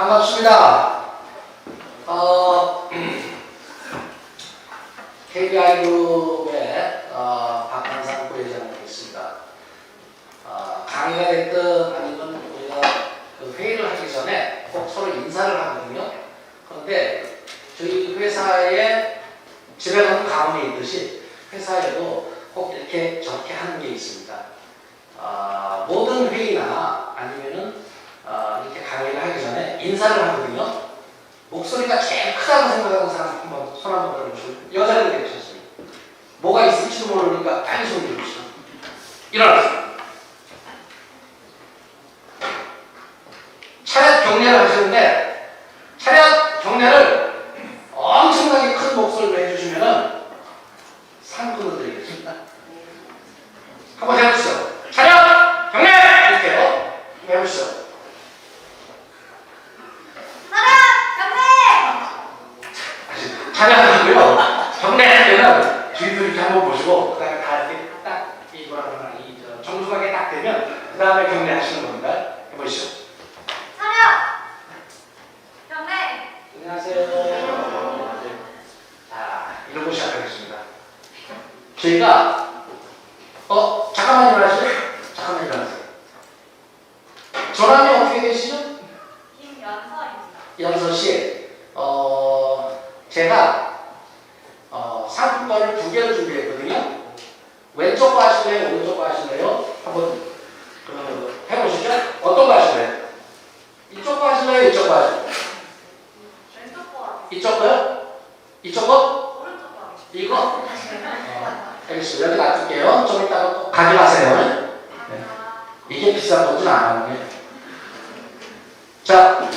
반갑습니다. KBI 그룹의 박한상 부회장을 하겠습니다. 강의가 됐든 아니면 우리가 그 회의를 하기 전에 꼭 서로 인사를 하거든요. 그런데 저희 회사에 집에 가면 가문이 있듯이 회사에도 꼭 이렇게 저렇게 하는 게 있습니다. 모든 회의나 아니면은 이렇게 강의를 하기 전에 인사를 하거든요. 목소리가 제일 크다고 생각하는 사람 한번 손 한번 들어보시죠. 여자들 괜찮습니다. 뭐가 있을지도 모르니까 빨리 손 들어보시죠. 일어나세요. 차렷 경례를 하시는데 차렷 경례를 엄청나게 큰 목소리로 해주시면은 상금을 드리겠습니다. 한번 해보시죠. 차렷 경례! 이렇게요. 해보시죠. 차례하고요. 경례하면 주인들 이렇게 한번 보시고 그 다음에 다 이렇게 딱 이거랑 정중하게 딱 되면 그 다음에 경례하시는 겁니다. 해보시죠. 차렷! 경례! 안녕하세요. 자, 이러고 시작하겠습니다. 저희가 잠깐만 일어나시죠. 잠깐만 일어나세요. 전화는 어떻게 되시죠? 김연서입니다. 연서씨, 제가 상품권을 2개를 준비했거든요. 왼쪽 거 하실래요? 오른쪽 거 하실래요? 한번 해보시죠. 어떤 거 하실래요? 이쪽 거 하실래요? 이쪽 거 하실래요? 왼쪽 거. 이쪽 거요? 이쪽 거? 오른쪽 거. 이거? 알겠습니다. 여기 놔둘게요. 좀 이따가 꼭 가져가세요. 네. 이게 비싼 거진 않아요. 자,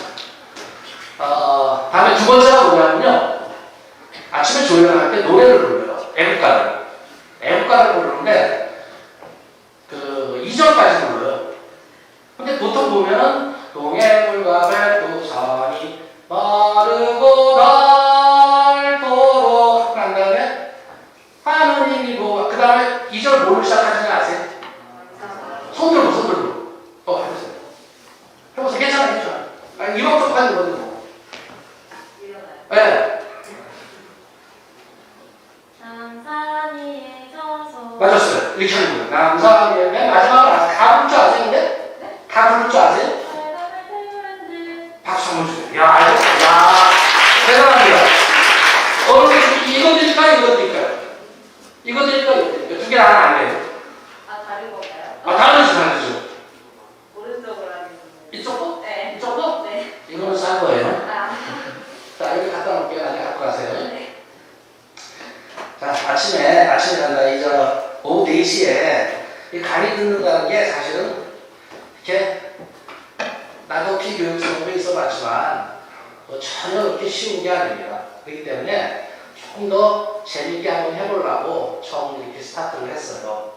다음에 두 번째가 뭐냐면요. 아침에 조회를 할 때 노래를 불러요. 애국가를. 애국가를 부르는데, 2절까지 불러요. 근데 보통 보면은, 동해물과 백두산이 마르고 닳도록 한 다음에, 하느님이고, 그 다음에 2절 뭘로 시작하시는지 아세요? 손 들고. 해보세요. 해보세요. 괜찮아요. 이만큼까지 거든요. 네. 남산 위에 서서. 맞았어요. 이렇게 하는 거예요. 남산 위에 맨 마지막으로 아세요? 다 부를 줄 아세요? 근데? 네? 다 부를 줄 아세요? 박수 한번 주세요. 야, 알겠어요. 야, 대단합니다. 이거 드릴까요? 이거 드릴까요? 이거 드릴까요? 두 개 다 안 돼요. 다른 건가요? 다르죠. 오른쪽으로 하겠습니다. 이쪽 거? 네. 이쪽 거? 네. 이거는 싼 거예요. 아. 자, 여기 갖다 놓을게요. 안에 갖고 가세요. 네. 자, 아침에 간다. 오후 4시에 이 강의 듣는다는 게 사실은 이렇게 나도 피교육수업에 있어 봤지만 전혀 그렇게 쉬운 게 아닙니다. 그렇기 때문에 조금 더 재밌게 한번 해보려고 처음 이렇게 스타트를 했어요.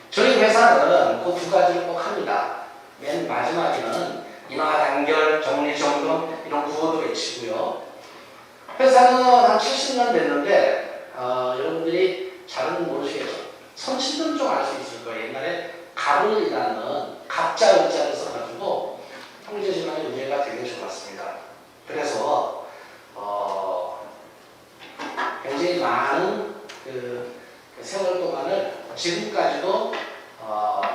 저희 회사는 그 두 가지를 꼭 합니다. 맨 마지막에는 인하 단결, 정리, 점검 이런 구호도 외치고요. 회사는 한 70년 됐는데 여러분들이 잘은 모르시겠죠. 선친들은 좀 알 수 있을 거예요. 옛날에 갑을이라는 갑자 의자를 써가지고 형제지간의 우애가 되게 좋았습니다. 그래서 굉장히 많은 그 세월 동안을 지금까지도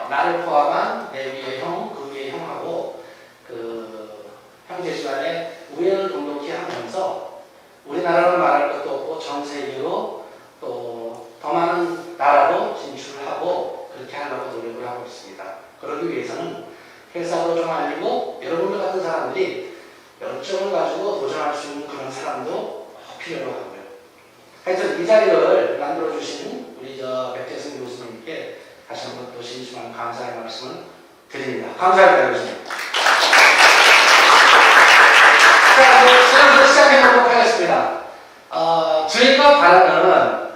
나를 포함한 내 위의 형, 그 위의 형하고 그 형제지간의 우애를 돈독히 하면서 우리나라를 말할 것도 없고 전 세계로 또 더 많은 나라로 진출을 하고 그렇게 하려고 노력을 하고 있습니다. 그러기 위해서는 회사도 좀 알리고 여러분들 같은 사람들이 열정을 가지고 도전할 수 있는 그런 사람도 필요로 하고요. 하여튼 이 자리를 만들어주신 우리 백재승 교수님께 다시 한번 또 진심한 감사의 말씀을 드립니다. 감사합니다, 교수님. 자, 시간을 시작해보도록 하겠습니다. 저희가 바라는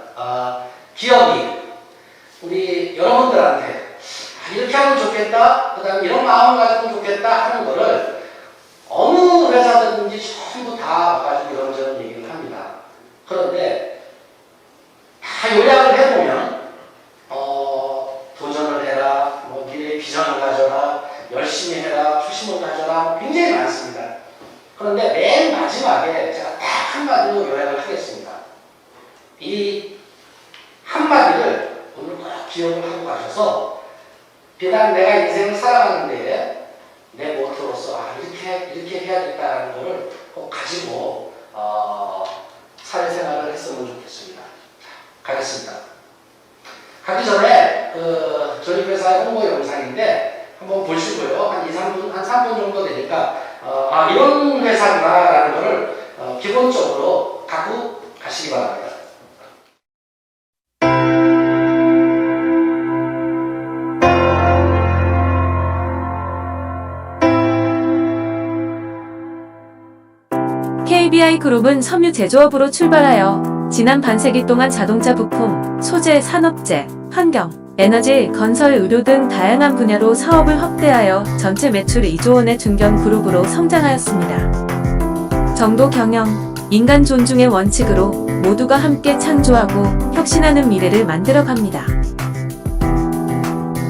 기업이 우리 여러분들한테 이렇게 하면 좋겠다, 그 다음에 이런 마음을 가지면 좋겠다 하는 거를 어느 회사든지 전부 다 와가지고 이런저런 얘기를 합니다. 그런데 다 요약을 해보면 도전을 해라, 미래의 비전을 가져라, 열심히 해라, 초심을 가져라 굉장히 많습니다. 그런데 맨 마지막에 제가 딱 한마디로 요약을 하겠습니다. 이 한마디를 오늘 꼭 기억을 하고 가셔서 비단 내가 인생을 살아가는데 내 모토로서 이렇게 해야겠다는 것을 꼭 가지고 사회생활을 했으면 좋겠습니다. 가겠습니다. 가기 전에 저희 회사의 홍보 영상인데 한번 보시고요. 한 3분 정도 되니까 이런 회사구나라는 것을 기본적으로 갖고 가시기 바랍니다. KBI 그룹은 섬유 제조업으로 출발하여 지난 반세기 동안 자동차 부품, 소재, 산업재, 환경, 에너지, 건설, 의료 등 다양한 분야로 사업을 확대하여 전체 매출 2조 원의 중견 그룹으로 성장하였습니다. 정도 경영, 인간 존중의 원칙으로 모두가 함께 창조하고 혁신하는 미래를 만들어갑니다.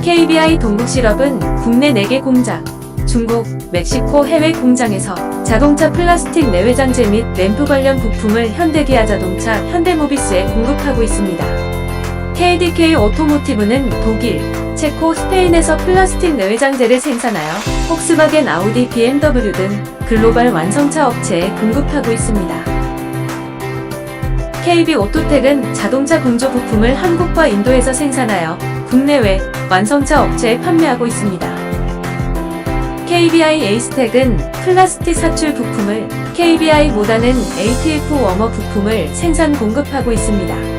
KBI 동국실업은 국내 4개 공장, 중국, 멕시코 해외 공장에서 자동차 플라스틱 내외장재 및 램프 관련 부품을 현대기아 자동차, 현대모비스에 공급하고 있습니다. KDK 오토모티브는 독일, 체코, 스페인에서 플라스틱 내외장재를 생산하여 폭스바겐, 아우디, BMW 등 글로벌 완성차 업체에 공급하고 있습니다. KB 오토텍은 자동차 공조 부품을 한국과 인도에서 생산하여 국내외 완성차 업체에 판매하고 있습니다. KBI 에이스텍은 플라스틱 사출 부품을 KBI 모다는 ATF 워머 부품을 생산 공급하고 있습니다.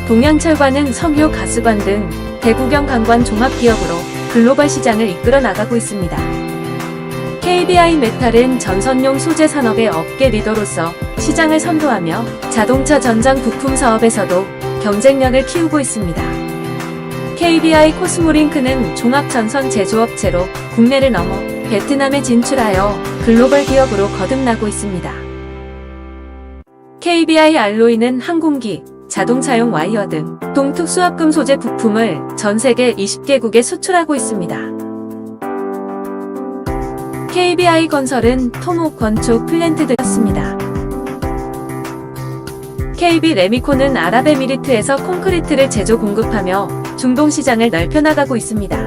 동양철관은 석유, 가스관 등 대구경 관관 종합기업으로 글로벌 시장을 이끌어 나가고 있습니다. KBI 메탈은 전선용 소재 산업의 업계 리더로서 시장을 선도하며 자동차 전장 부품 사업에서도 경쟁력을 키우고 있습니다. KBI 코스모링크는 종합 전선 제조업체로 국내를 넘어 베트남에 진출하여 글로벌 기업으로 거듭나고 있습니다. KBI 알로이는 항공기, 자동차용 와이어 등 동특수합금 소재 부품을 전 세계 20개국에 수출하고 있습니다. KBI 건설은 토목 건축 플랜트 등이었습니다. KB 레미코는 아랍에미리트에서 콘크리트를 제조 공급하며 중동 시장을 넓혀나가고 있습니다.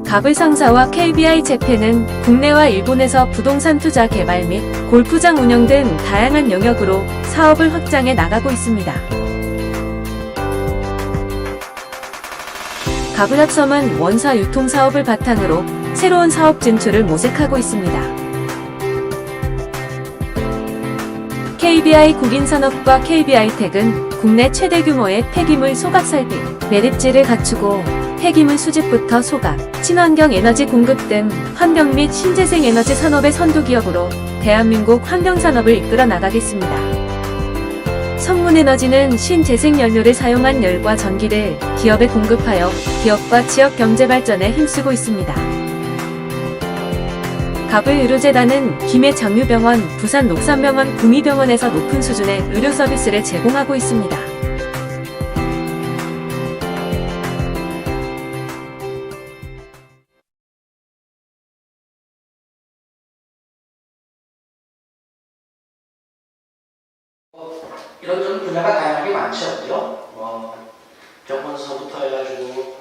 가불상사와 KBI 재팬은 국내와 일본에서 부동산 투자 개발 및 골프장 운영 등 다양한 영역으로 사업을 확장해 나가고 있습니다. 가불합섬은 원사 유통 사업을 바탕으로 새로운 사업 진출을 모색하고 있습니다. KBI 국인산업과 KBI텍은 국내 최대 규모의 폐기물 소각 설비, 매립지를 갖추고 폐기물 수집부터 소각, 친환경 에너지 공급 등 환경 및 신재생 에너지 산업의 선두기업으로 대한민국 환경산업을 이끌어 나가겠습니다. 성문에너지는 신재생연료를 사용한 열과 전기를 기업에 공급하여 기업과 지역 경제 발전에 힘쓰고 있습니다. 가불의료재단은 김해장유병원, 부산녹산병원, 구미병원에서 높은 수준의 의료 서비스를 제공하고 있습니다. 이런저런 분야가 다양하게 많죠. 병원서부터 해가지고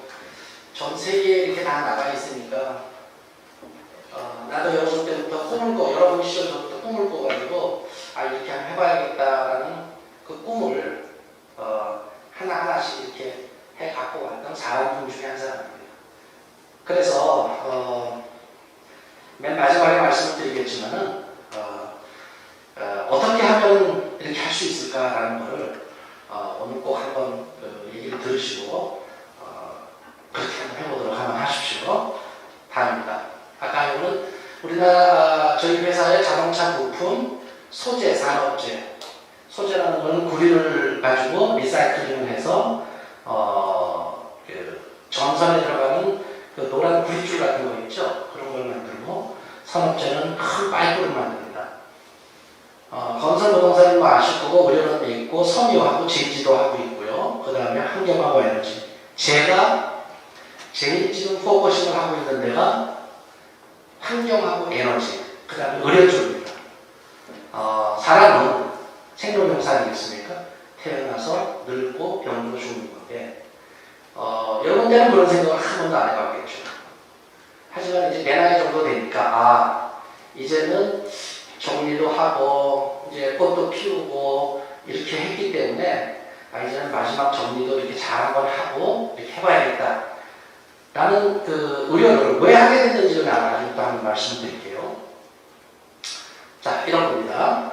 전 세계에 이렇게 다 나가 있으니까 나도 여섯 때부터 여러분 시절 때부터 꿈을 꿔가지고 이렇게 한번 해봐야겠다라는 그 꿈을 하나하나씩 이렇게 해 갖고 왔던 사람들 중에 한 사람입니다. 그래서 맨 마지막에 말씀을 드리겠지만은 어떻게 하면 이렇게 할 수 있을까라는 것을 오늘 꼭 한번 얘기를 들으시고 그렇게 한번 해보도록 한번 하십시오. 다음입니다. 아까 오늘 우리나라 저희 회사의 자동차 부품, 소재, 산업재, 소재라는 것은 구리를 가지고 리사이클링을 해서 전선에 들어가는 그 노란 구리줄 같은 거 있죠? 그런 걸 만들고, 산업재는 큰 파이프를 만듭니다. 건설 노동사는 뭐 아실 거고, 의료는 있고, 섬유하고 제지도 하고 있고요. 그 다음에 환경하고 에너지. 제가 제일 지금 포커싱을 하고 있는 데가 환경하고 에너지, 그 다음에 의료 쪽입니다. 사람은 생로병사 아니겠습니까? 태어나서 늙고 병으로 죽는 건데, 여러분들은 그런 생각을 한 번도 안 해봤겠죠. 하지만 이제 내 나이 정도 되니까, 이제는 정리도 하고, 이제 꽃도 피우고, 이렇게 했기 때문에, 이제는 마지막 정리도 이렇게 잘 한번 하고, 이렇게 해봐야겠다. 라는 그 우려를 왜 하게 됐는지를 아직도 한번 말씀드릴게요. 자, 이런 겁니다.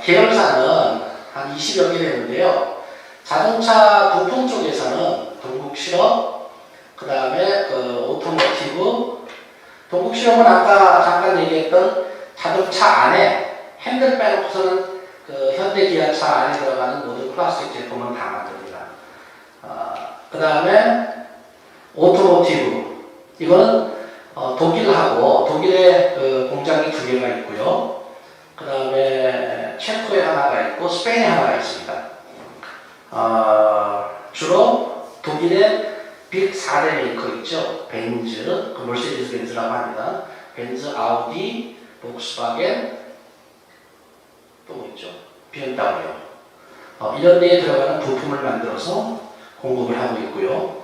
계열사는 한 20여 개 되는데요. 자동차 부품 쪽에서는 동국실업, 그 다음에 그 오토모티브, 동국실업은 아까 잠깐 얘기했던 자동차 안에 핸들 빼놓고서는 그 현대기아차 안에 들어가는 모든 플라스틱 제품은 다 만듭니다. 그 다음에 오토모티브, 이거는 독일에 그 공장이 2개가 있고요. 그 다음에 체코에 하나가 있고 스페인에 하나가 있습니다. 주로 독일의 빅 4대 메이커 있죠. 벤츠, 그 멀세디스 벤츠라고 합니다. 벤츠, 아우디, 볼kswagen, 또 뭐 있죠? BMW. 이런 데에 들어가는 부품을 만들어서 공급을 하고 있고요.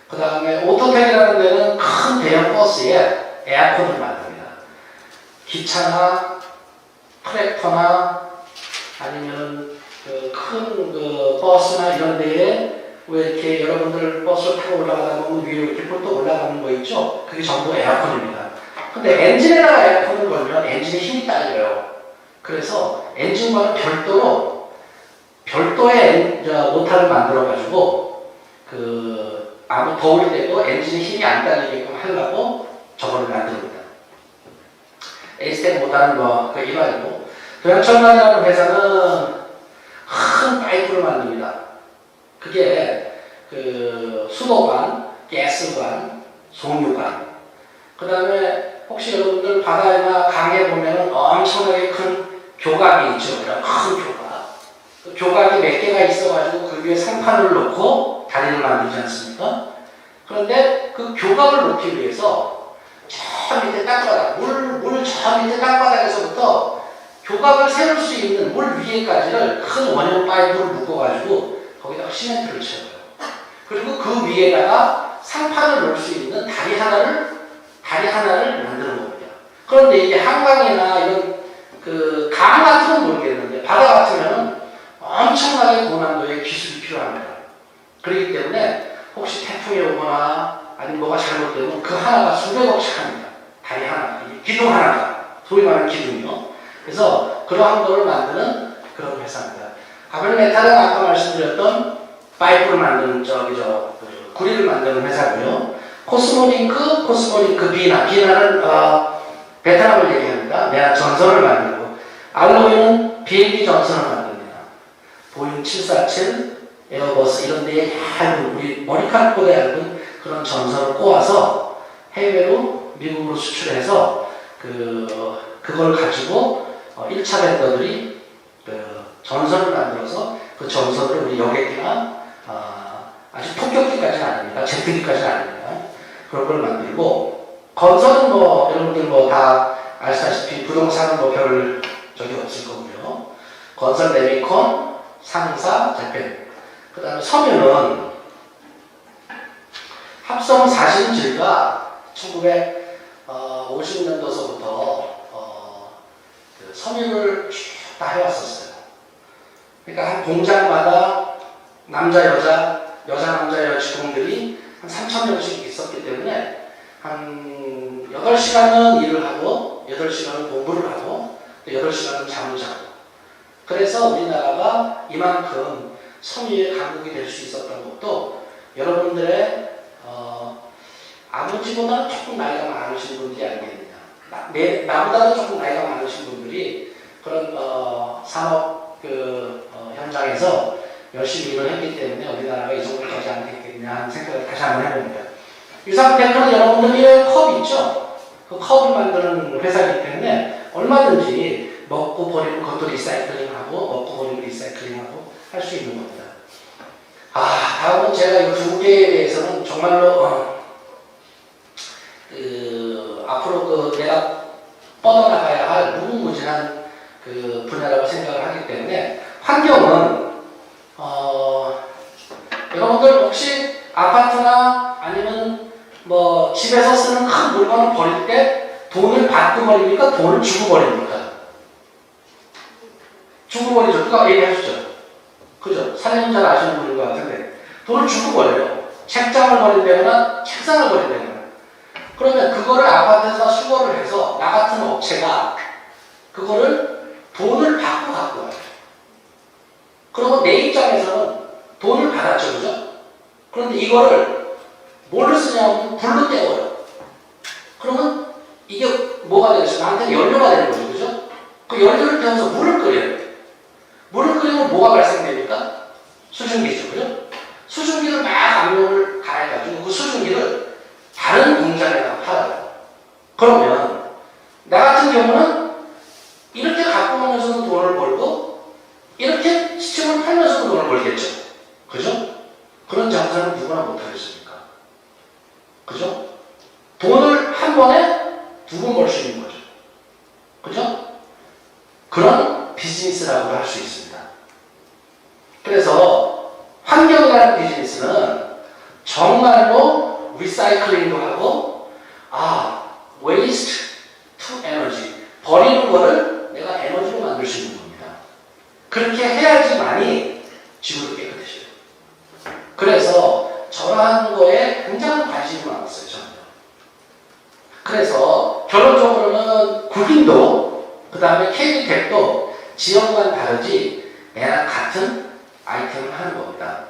그 다음에 오토텍이라는 데는 큰 대형 버스에 에어컨을 만듭니다. 기차나 트랙터나 아니면 큰 버스나 이런 데에 왜 이렇게 여러분들 버스를 타고 올라가다 보면 위로 이렇게 폴또 올라가는 거 있죠? 그게 전부 에어컨입니다. 근데 엔진에다가 에어컨을 걸면 엔진의 힘이 딸려요. 그래서 엔진과는 별도의 모터를 만들어가지고 아무 더울 때도 엔진의 힘이 안 딸리게끔 하려고 저거를 만듭니다. 에이스텍 모터는 그 일환이고, 도양철만이라는 회사는 큰 파이프를 만듭니다. 그게 수도관, 가스관, 송유관. 그 다음에 혹시 여러분들 바다나 강에 보면 엄청나게 큰 교각이 있죠. 큰 교각. 그 교각이 몇 개가 있어가지고 그 위에 상판을 놓고 다리를 만들지 않습니까? 그런데 그 교각을 놓기 위해서 저 밑에 땅바닥, 물 저 밑에 땅바닥에서부터 교각을 세울 수 있는 물 위에까지를 큰 원형 파이프를 묶어가지고 거기다가 시멘트를 채워요. 그리고 그 위에다가 상판을 놓을 수 있는 다리 하나를 만드는 겁니다. 그런데 이게 한강이나 이런 강 같은 건 모르겠는데 바다 같으면 엄청나게 고난도의 기술이 필요합니다. 그렇기 때문에 혹시 태풍이 오거나 아니면 뭐가 잘못되면 그 하나가 수백억씩 합니다. 다리 하나, 기둥 하나가, 소위 말하는 기둥이요. 그래서 그러한 거를 만드는 그런 회사입니다. 가벨 메탈은 아까 말씀드렸던 파이프를 만드는 구리를 만드는 회사고요. 코스모링크 비나는 베트남을 얘기합니다. 내가 전선을 만들고, 알로이는 비행기 전선을 만듭니다. 보잉 747, 에어버스 이런 데에 얇은, 우리 머리카락보다 얇은 그런 전선을 꼬아서 해외로 미국으로 수출해서 그걸 가지고 1차 vendor들이 전선을 만들어서 그 전선을 우리 여객기나 아주 폭격기까지는 아닙니다. 제트기까지는 아닙니다. 그런 걸 만들고, 건설은 여러분들 다 아시다시피 부동산은 별 적이 없을 거고요. 건설 레미콘, 상사, 재팬. 그 다음에 섬유는 합성 사신질가 1950년도서부터 섬유를 쭉 다 해왔었어요. 그러니까 한 공장마다 남자, 남자, 여직원들이 한 3,000명씩 있었기 때문에 한 8시간은 일을 하고 8시간은 공부를 하고 또 8시간은 잠을 자고, 그래서 우리나라가 이만큼 섬유의 강국이 될 수 있었던 것도 여러분들의 아버지보다는 조금 나이가 많으신 분들이 아니겠느냐. 나보다도 조금 나이가 많으신 분들이 그런 산업 현장에서 열심히 일을 했기 때문에 우리나라가 이 정도까지 안 됐겠냐 하는 생각을 다시 한번 해봅니다. 유상테크는 여러분들이 컵 있죠? 그 컵을 만드는 회사이기 때문에 얼마든지 먹고 버리는 것도 리사이클링하고 먹고 버리는 리사이클링하고 할 수 있는 겁니다. 다음은 제가 이 두 개에 대해서는 정말로 그 분야라고 생각을 하기 때문에 환경은 여러분들 혹시 아파트나 아니면 뭐 집에서 쓰는 큰 물건을 버릴 때 돈을 받고 버립니까? 돈을 주고 버립니까? 주고 버리죠. 누가 얘기하시죠? 그죠? 사장님 잘 아시는 분인 것 같은데 돈을 주고 버려요. 책장을 버린다거나 책상을 버린다거나. 그러면 그거를 아파트에서 수거를 해서 나 같은 업체가 그거를 돈을 받고 갖고 와요. 그러면 내 입장에서는 돈을 받았죠. 그죠? 그런데 이거를 뭘로 쓰냐면 불로 때워요. 그러면 이게 뭐가 되겠어요? 나한테는 연료가 되는 거죠. 그죠? 그 연료를 태워서 물을 끓여요. 물을 끓이면 뭐가 발생됩니까? 수증기죠. 그죠? 수증기를 막 압력을 가해가지고 그 수증기를 다른 공장에다가 팔아요. 그러면 나 같은 경우는 이렇게 갖고 오면서도 돈을 벌고 이렇게 시침을 팔면서도 돈을 벌겠죠. 그죠? 그런 장사는 누구나 못하겠습니까? 그죠? 돈을 한 번에 두 번 벌 수 있는 거죠. 그죠? 그런 비즈니스라고 할 수 있습니다. 그래서 환경이라는 비즈니스는 정말로 리사이클링도 하고 waste to energy 버리는 거를 내가 에너지로 만들 수 있는 겁니다. 그렇게 해야지만이 지구도 깨끗해져요. 그래서 저러한 거에 굉장한 관심이 많았어요. 저는. 그래서 결론적으로는 국인도 그 다음에 KB텍도 지역과는 다르지 얘랑 같은 아이템을 하는 겁니다.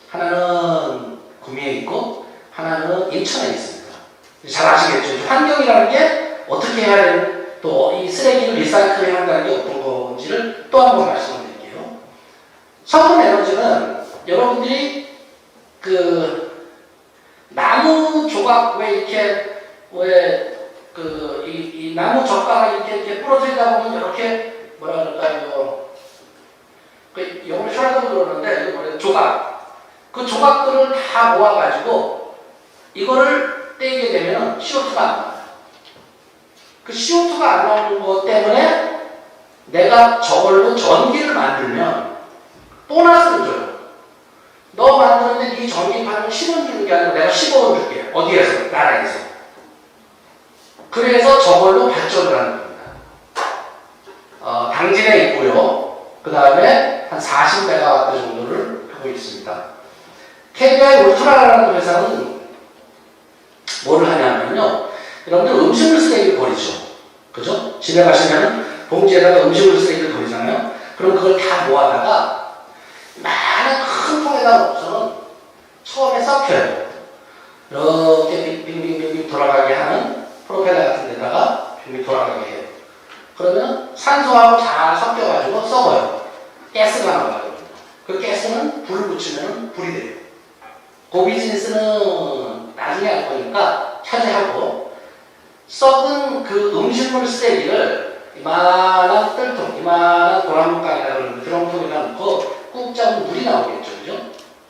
하나는 구미에 있고 하나는 인천에 있습니다. 잘 아시겠죠? 환경이라는 게 어떻게 해야 되는 또 이 쓰레기를 리사이클링 한다는 게 어떤 건지를 또 한 번 말씀을 드릴게요. 성분 에너지는 여러분들이 그 나무 조각 왜 이렇게 이 나무 젓가락 이렇게 부러뜨리다 보면 이렇게 뭐라 그럴까요? 그 영어로 셔라고 그러는데 이거 뭐래 조각. 그 조각들을 다 모아가지고 이거를 떼게 되면 CO2가 안 나와요. 그 CO2가 안 나오는 것 때문에 내가 저걸로 전기를 만들면 보너스를 줘요. 너 만드는데 네 전기 파는 10원 주는 게 아니고 내가 15원 줄게. 어디에서? 나라에서. 그래서 저걸로 발전을 하는 겁니다. 당진에 있고요. 그 다음에 한 40메가와트 정도를 하고 있습니다. KBI 울트라라는 회사는 뭐를 하냐면요. 여러분들 음식물 쓰레기를 버리죠. 그죠? 집에 가시면 봉지에다가 음식물 쓰레기를 버리잖아요. 그럼 그걸 다 모아다가 많은 큰 통에다 넣고서는 처음에 섞여요. 이렇게 빙빙빙빙 돌아가게 하는 프로펠러 같은 데다가 빙빙 돌아가게 해요. 그러면 산소하고 잘 섞여가지고 썩어요. 가스가 나와요. 그 가스는 불을 붙이면 불이 돼요. 그 비즈니스는 나중에 할 거니까 차지하고 썩은 그 음식물 쓰레기를 이만한 뜰통, 이만한 도랑물가에다 그러는 그런 통에다 넣고 꾹 짜면 물이 나오겠죠. 그죠?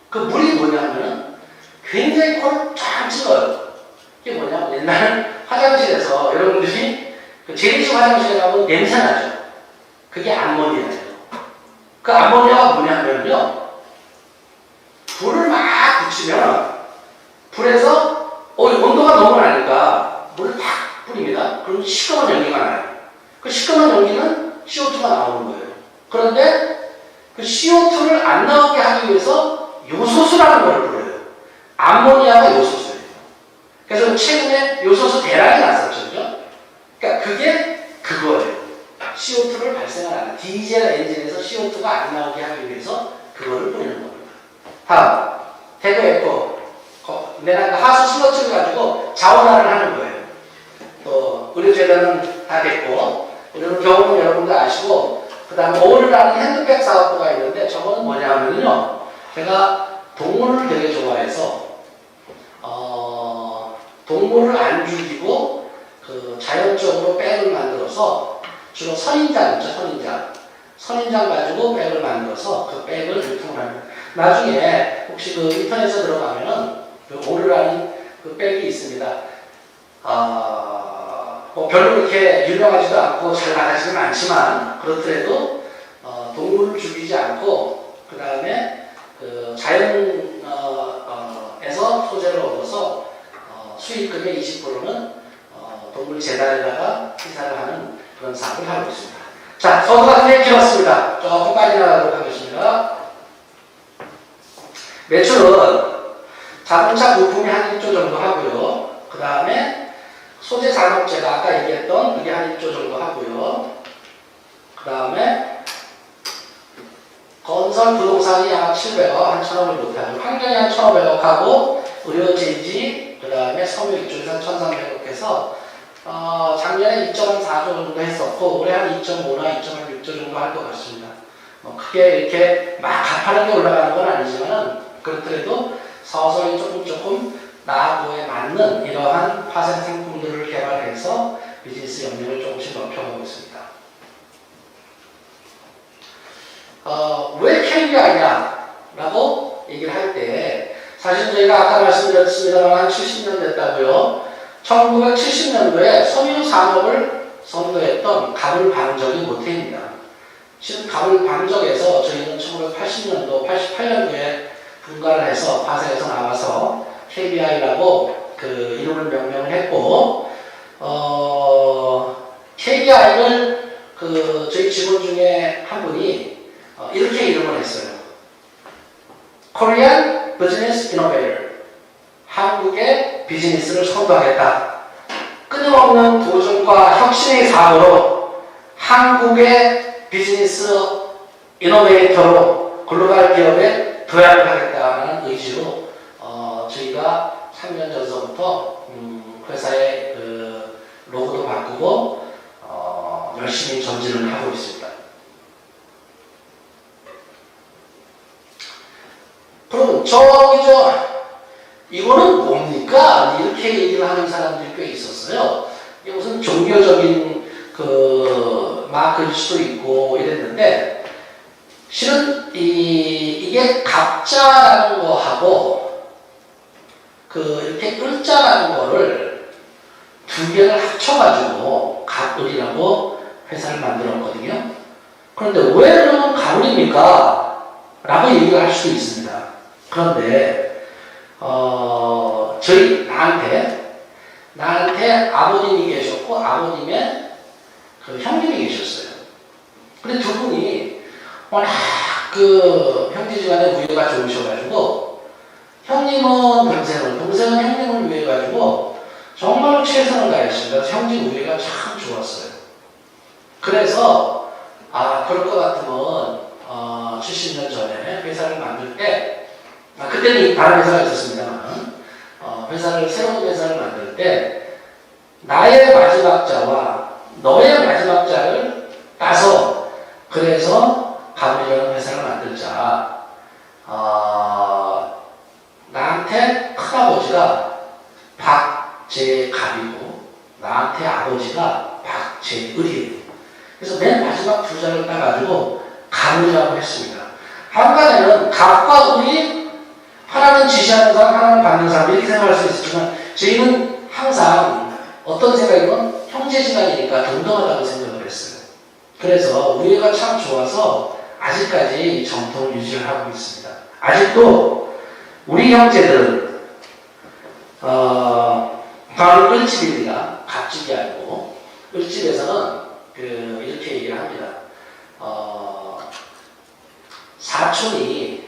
그 물이 뭐냐면은 굉장히 코를 쫙 찔러요. 이게 뭐냐면 옛날 화장실에서 여러분들이 그 제리식 화장실에 가면 냄새 나죠. 그게 암모니아예요. 그 암모니아가 뭐냐면요. 불을 막 붙이면 불에서 온도가 너무 나니까 물을 탁 뿌립니다. 그럼 시꺼먼 연기가 나요. 그 시꺼먼 연기는 CO2가 나오는 거예요. 그런데 그 CO2를 안 나오게 하기 위해서 요소수라는 걸 뿌려요. 암모니아가 요소수예요. 그래서 최근에 요소수 대란이 났었죠. 그죠? 그러니까 그게 그거예요. CO2를 발생을 안 해요. 디젤 엔진에서 CO2가 안 나오게 하기 위해서 그거를 뿌리는 겁니다. 다음, 대구 에코. 내가 하수 슬러지를 가지고 자원화를 하는 거예요. 또 의료재단은 다 됐고, 우리는 경험은 여러분들 아시고, 그 다음에 오울이라는 핸드백 사업부가 있는데 저거는 뭐냐면요. 제가 동물을 되게 좋아해서 동물을 안 죽이고 그 자연적으로 백을 만들어서 주로 선인장 있죠. 선인장 가지고 백을 만들어서 그 백을 유통을 합니다. 나중에 혹시 그 인터넷에 들어가면은 그 오르라는 그 백이 있습니다. 별로 그렇게 유명하지도 않고 잘 나가지는 않지만 그렇더라도 동물을 죽이지 않고 그 다음에 그 자연에서 소재를 얻어서 수익금의 20%는 동물 재단에다가 희사를 하는 그런 사업을 하고 있습니다. 자, 서두가 굉장히 길었습니다. 조금 빨리 나가도록 하겠습니다. 매출은 자동차 부품이 한 1조 정도 하고요. 그 다음에 소재 산업재가 아까 얘기했던 그게 한 1조 정도 하고요. 그 다음에 건설 부동산이 약 700억, 한 1000억을 못하고 환경이 한 1500억 하고 의료제지, 그 다음에 섬유 이쪽에서 1300억 해서 작년에 2.4조 정도 했었고 올해 한 2.5나 2.6조 정도 할 것 같습니다. 크게 이렇게 막 가파르게 올라가는 건 아니지만 그렇더라도 서서히 조금 나하고에 맞는 이러한 화생 상품들을 개발해서 비즈니스 영역을 조금씩 넓혀가고 있습니다. 왜 KBI냐 라고 얘기를 할 때 사실 저희가 아까 말씀드렸습니다만 한 70년 됐다고요. 1970년도에 섬유 산업을 선도했던 가불방적인 모태입니다. 지금 가불방적에서 저희는 1980년도, 88년도에 분가를 해서 화생에서 나와서 KBI라고 그 이름을 명명을 했고, KBI를 그 저희 직원 중에 한 분이 이렇게 이름을 했어요. Korean Business Innovator. 한국의 비즈니스를 선도하겠다. 끊임없는 도전과 혁신의 사고로 한국의 비즈니스 이노베이터로 글로벌 기업에 도약을 하겠다는 의지로 저희가 3년 전서부터 회사의 그 로고도 바꾸고 열심히 전진을 하고 있습니다. 그럼 이거는 뭡니까? 이렇게 얘기를 하는 사람들이 꽤 있었어요. 이게 무슨 종교적인 그 마크일 수도 있고 이랬는데 실은 이게 갑자라는 거하고 그 이렇게 을자라는 거를 두 개를 합쳐가지고 갑을이라고 회사를 만들었거든요. 그런데 왜 그러면 가을입니까? 라고 얘기를 할 수도 있습니다. 그런데 나한테 아버님이 계셨고 아버님의 그 형님이 계셨어요. 근데 두 분이 워낙 그 형제지간의 우애가 좋으셔가지고 형님은 동생은 형님을 위해가지고 정말로 최선을 다했습니다. 형제 우애가 참 좋았어요. 그래서 그럴 것 같으면 70년 전에 회사를 만들 때 그때는 다른 회사가 있었습니다만 새로운 회사를 만들 때 나의 마지막 자와 너의 마지막 자를 따서 그래서 가물이라는 회사를 만들자. 나한테 큰아버지가 박재갑이고 나한테 아버지가 박재을이에요. 그래서 맨 마지막 두 자를 따가지고 가물이라고 했습니다. 한간에는 갑과 을이 하나는 지시하는 사람, 하나는 받는 사람 이렇게 생각할 수 있지만 저희는 항상 어떤 생각이면 형제지간이니까 동등하다고 생각을 했어요. 그래서 우애가 참 좋아서 아직까지 정통을 유지를 하고 있습니다. 아직도 우리 형제들은 바로 을집입니다. 갑집이 아니고 을집에서는 이렇게 얘기를 합니다. 사촌이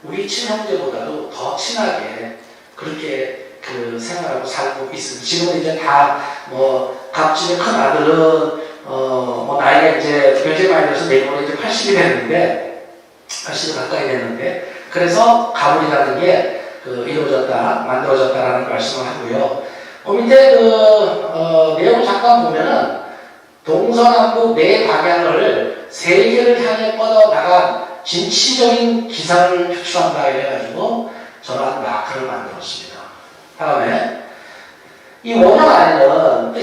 우리 친형제보다도 더 친하게 그렇게 생활하고 살고 있습니다. 지금은 이제 다 갑집의 큰 아들은 나이가 이제 굉장히 많이 들어서 내년에 이제 80이 됐는데 80이 가까이 됐는데 그래서 가물이라는 게 만들어졌다라는 말씀을 하고요. 그 밑에 내용을 잠깐 보면은 동서남북 네 방향을 세계를 향해 뻗어나간 진취적인 기사를 표출한다 해가지고 저런 마크를 만들었습니다. 다음에 이 원형 안에는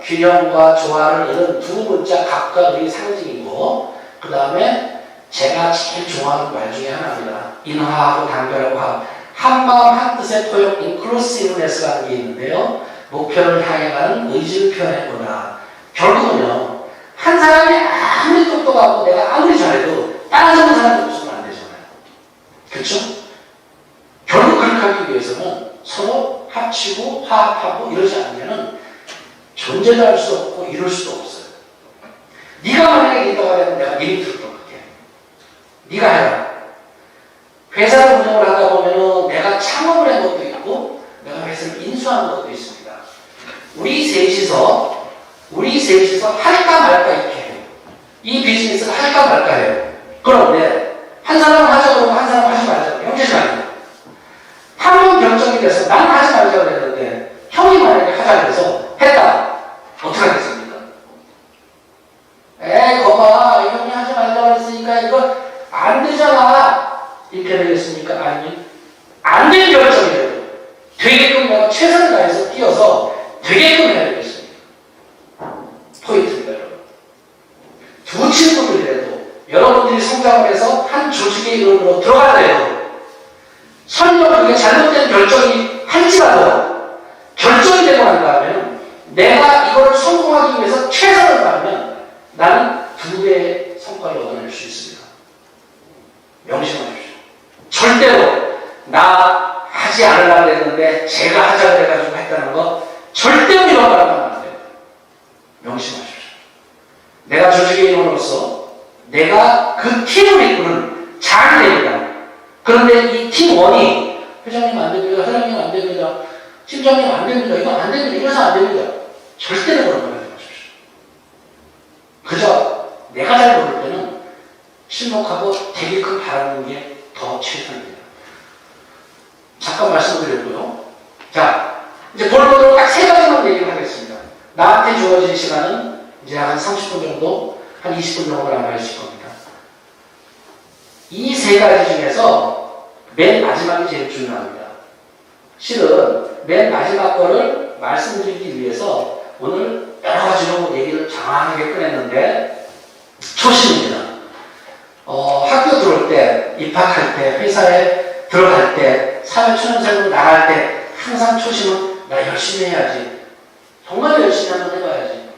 균형과 조화를 이룬 두 문자 갑과 을이 상징이고 그 다음에 제가 제일 좋아하는 말 중에 하나입니다. 인화하고 단결하고 한마음 한뜻의 토용 인클루시브네스라는 게 있는데요. 목표를 향해 가는 의지를 표현해보라. 결국은요, 한 사람이 아무리 똑똑하고 내가 아무리 잘해도 따라잡는 사람이 없으면 안 되잖아요. 그렇죠? 결국 그렇게 하기 위해서는 서로 합치고 화합하고 이러지 않으면 존재도 할 수 없고 이룰 수도 없어요. 네가 만약에 리더가 되면 내가 네 밑으로 들어갈게. 네가 해라. 회사를 운영을 하다 보면은 내가 창업을 한 것도 있고 내가 회사를 인수한 것도 있습니다. 우리 셋이서 할까 말까 이렇게 해요. 이 비즈니스를 할까 말까 해요. 그런데 한 사람은 하자 그러고 한 사람은 하지 말자. 형제지 말고. 한 번 결정이 돼서 나는 하지 말자 그랬는데 형이 만약에 하자 그래서 했다. 어떻게 하겠습니까? 에이 거봐 형이 하지 말자 그랬으니까 이거 안 되잖아. 이렇게 되겠습니까? 아니면 안 된 결정이라도 되게끔 내가 최선을 다해서 뛰어서 되게끔 해야 되겠습니다. 포인트입니다. 여러분. 두 친구들이라도 여러분들이 성장을 해서 한 조직의 이름으로 들어가래요. 설령 그게 잘못된 결정이 할지라도 결정이 되고 난 다음에 내가 이거를 성공하기 위해서 최선을 다하면 나는 두 배의 성과를 얻어낼 수 있습니다. 명심하십시오. 절대로 나 하지 않으려고 했는데 제가 하자고 해가지고 했다는 거 절대로 이런 말 하면 안 돼요. 명심하십시오. 내가 조직의 인원으로서 내가 그 팀을 이끄는 장이 됩니다. 그런데 이 팀원이 회장님 안 됩니다. 회장님 안 됩니다. 팀장님 안 됩니다. 이거 안 됩니다. 이래서 안 됩니다. 절대로 그런 말 하지 마십시오. 그저 내가 잘 모를 때는 침묵하고 되게끔 바라는 게 더 최선입니다. 잠깐 말씀드렸고요. 자, 이제 본론으로 딱 세 가지만 얘기를 하겠습니다. 나한테 주어진 시간은 이제 한 30분 정도, 한 20분 정도 남아 있을 겁니다. 이 세 가지 중에서 맨 마지막이 제일 중요합니다. 실은 맨 마지막 거를 말씀드리기 위해서 오늘 여러 가지로 얘기를 장황하게 꺼냈는데 초심입니다. 학교 들어올 때, 입학할 때, 회사에 들어갈 때, 사회초년생으로 나갈 때 항상 초심은 나 열심히 해야지. 정말 열심히 한번 해봐야지.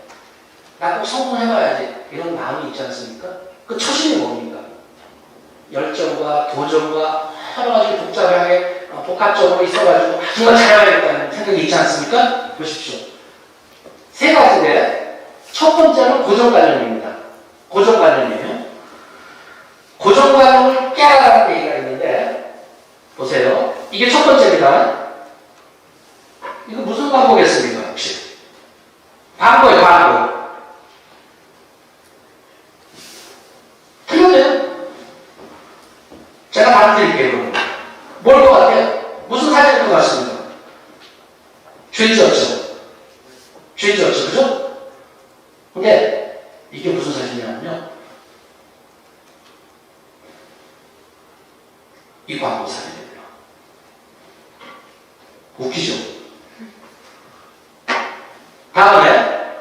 나 꼭 성공해봐야지. 이런 마음이 있지 않습니까? 그 초심이 뭡니까? 열정과 도전과 여러 가지 복잡하게 복합적으로 있어가지고 정말 잘해야겠다는 생각이 있지 않습니까? 보십시오. 세 가지인데 첫 번째는 고정관념입니다. 고정관념이에요. 고정관념을 깨라라는 얘기가 있는데 보세요. 이게 첫 번째입니다. 이거 무슨 광고겠습니까? 혹시? 광고예요. 광고. 틀렸네요. 제가 답을 드릴게요. 뭘 것 같아요? 무슨 사진일 것 같습니까? 주의지었죠. 주의지었죠. 그죠? 근데 이게 무슨 사진이냐면요. 이 광고 사진입니다. 웃기죠? 다음에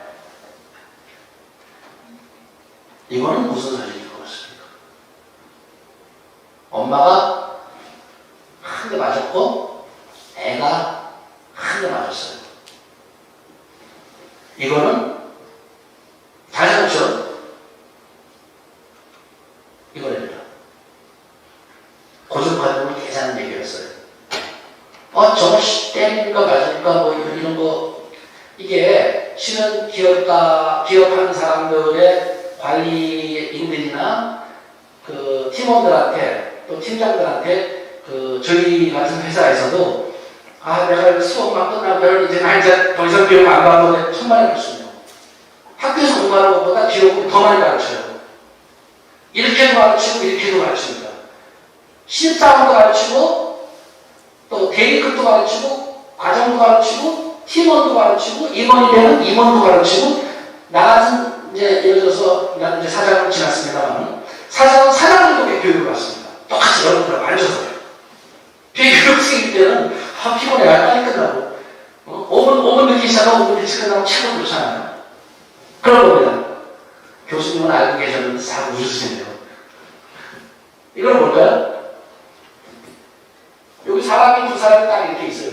이거는 무슨 사진일 것 같습니까? 엄마가 한 대 맞았고 애가 한 대 맞았어요. 이거는 다시 한번 이거입니다. 고정관념을 계산하는 얘기였어요. 저거 때리니까 맞으니까 뭐 이런 거 이게 실은 기업하는 사람들의 관리인들이나 그 팀원들한테 또 팀장들한테 저희 같은 회사에서도 내가 수업만 끝나면 이제 더 이상 기록 안 받는데 천만에 가르쳐요. 학교에서 공부하는 것보다 기록을 더 많이 가르쳐요. 이렇게도 가르치고 이렇게도 가르칩니다. 신입사원도 가르치고 또 대리급도 가르치고 과정도 가르치고 팀원도 가르치고 임원이 되는 임원도 가르치고 나 같은 이제 예를 들어서 나는 이제 사장을 지났습니다만 사장은 사장님도 교육을 받습니다. 똑같이 여러분들 앉아서요. 교육생일 때는 피곤해 빨리 끝나고 5분 늦게 시작하고 5분 일찍 끝나고 최고 그렇잖아요. 그런 겁니다. 교수님은 알고 계셨는데 다 웃으시네요. 이건 뭘까요? 여기 사람이 두 사람이 딱 이렇게 있어요.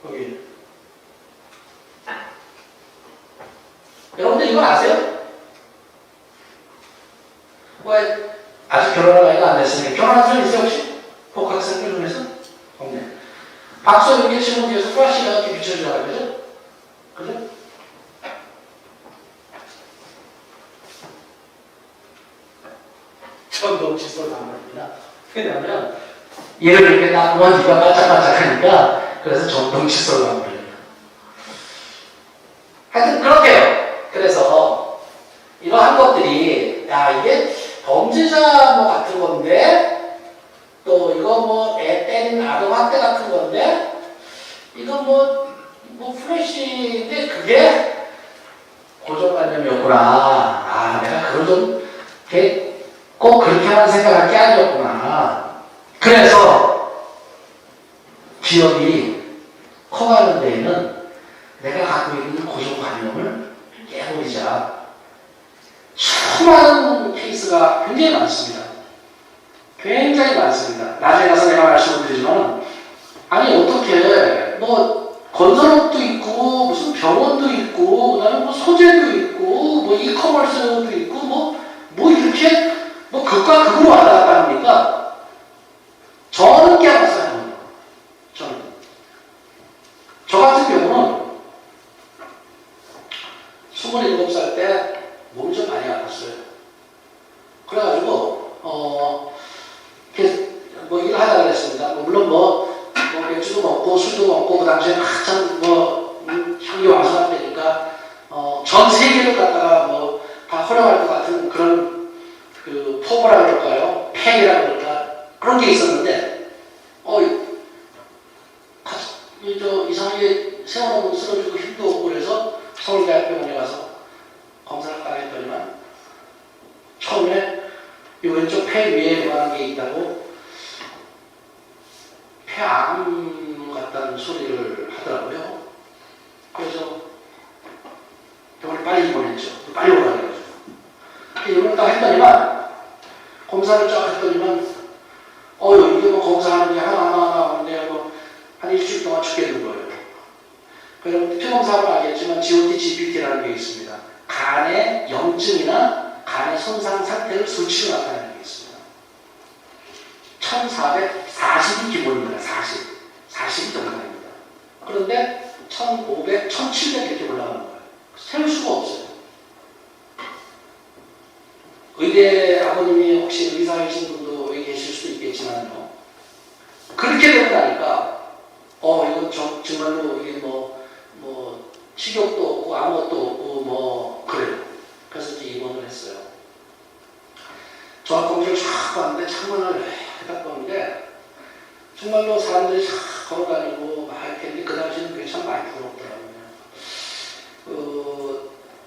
여기 됐으니 결혼한 사람 있어요 혹시? 복학생 들 중에서? 없네. 박수 이렇게 치면 뒤에서 플라시가 이렇게 비춰주잖아요. 그죠? 그죠? 전 너무 칫솔 담합니다. 왜냐면 얘를 이렇게 놔두면 네가 반짝반짝하니까 그래서 전동 칫솔 담합니다. 하여튼 그렇게요. 그래서 이러한 것들이 야 이게 범죄자 뭐 같은 건데 또 이거 뭐 애 때린 아동학대 같은 건데 이거 뭐 플래시인데 그게 고정관념이었구나. 아 내가 그걸 좀 꼭 그렇게만 생각할 게 아니었구나. 그래서 기업이 커가는 데에는 내가 갖고 있는 고정관념을 깨버리자. 수많은 케이스가 굉장히 많습니다. 굉장히 많습니다. 나중에 가서 내가 말씀을 드리지만 아니 어떻게 뭐 건설업도 있고 무슨 병원도 있고 그다음에 뭐 소재도 있고 뭐 이커머스도 있고 뭐 이렇게 뭐 극과 극으로 왔다 갔다 합니까? 저는 깨봤어요. 저는 저 같은 경우는 27살 때 몸이 좀 많이 아팠어요. 그래가지고 이렇게 뭐 일을 하다 그랬습니다. 물론 맥주도 먹고 술도 먹고 그 당시에는 한참 향기왕성할 때니까 전 세계를 갖다가 다 활용할 것 같은 그런 그 포부라 그럴까요? 팩이라 그럴까? 그런 게 있었는데 이상하게 세워놓으면 쓰러지고 힘도 없고 그래서 서울대학병원에 가서 검사를 했더니만 처음에 이 왼쪽 폐 위에 그만한 게 있다고 폐암 같다는 소리를 하더라고요. 그래서 병원에 빨리 입원했죠. 빨리 오라 그래가지고 입원을 딱 했더니만 검사를 쫙 했더니만 이게 뭐 검사하는 게 하나 하는데 한 일주일 동안 죽겠는 거예요. 그럼 피검사하면 알겠지만 GOT, GPT라는 게 있습니다. 간의 염증이나 간의 손상 상태를 수치로 나타내는 게 있습니다. 1440이 기본입니다. 40이 정상입니다. 그런데 1500, 1700 이렇게 올라가는 거예요. 세울 수가 없어요. 의대 아버님이 혹시 의사이신 분도 여기 계실 수도 있겠지만요. 그렇게 되고 나니까 이건 정말로 이게 식욕도 없고 아무것도 없고 그래요. 그래서 이제 입원을 했어요. 종합검진을 쫙 봤는데 창문을 딱 보는데 정말로 사람들이 쫙 걸어다니고 막 이렇게 했는데 그 당시에는 그게 참 많이 부럽더라고요.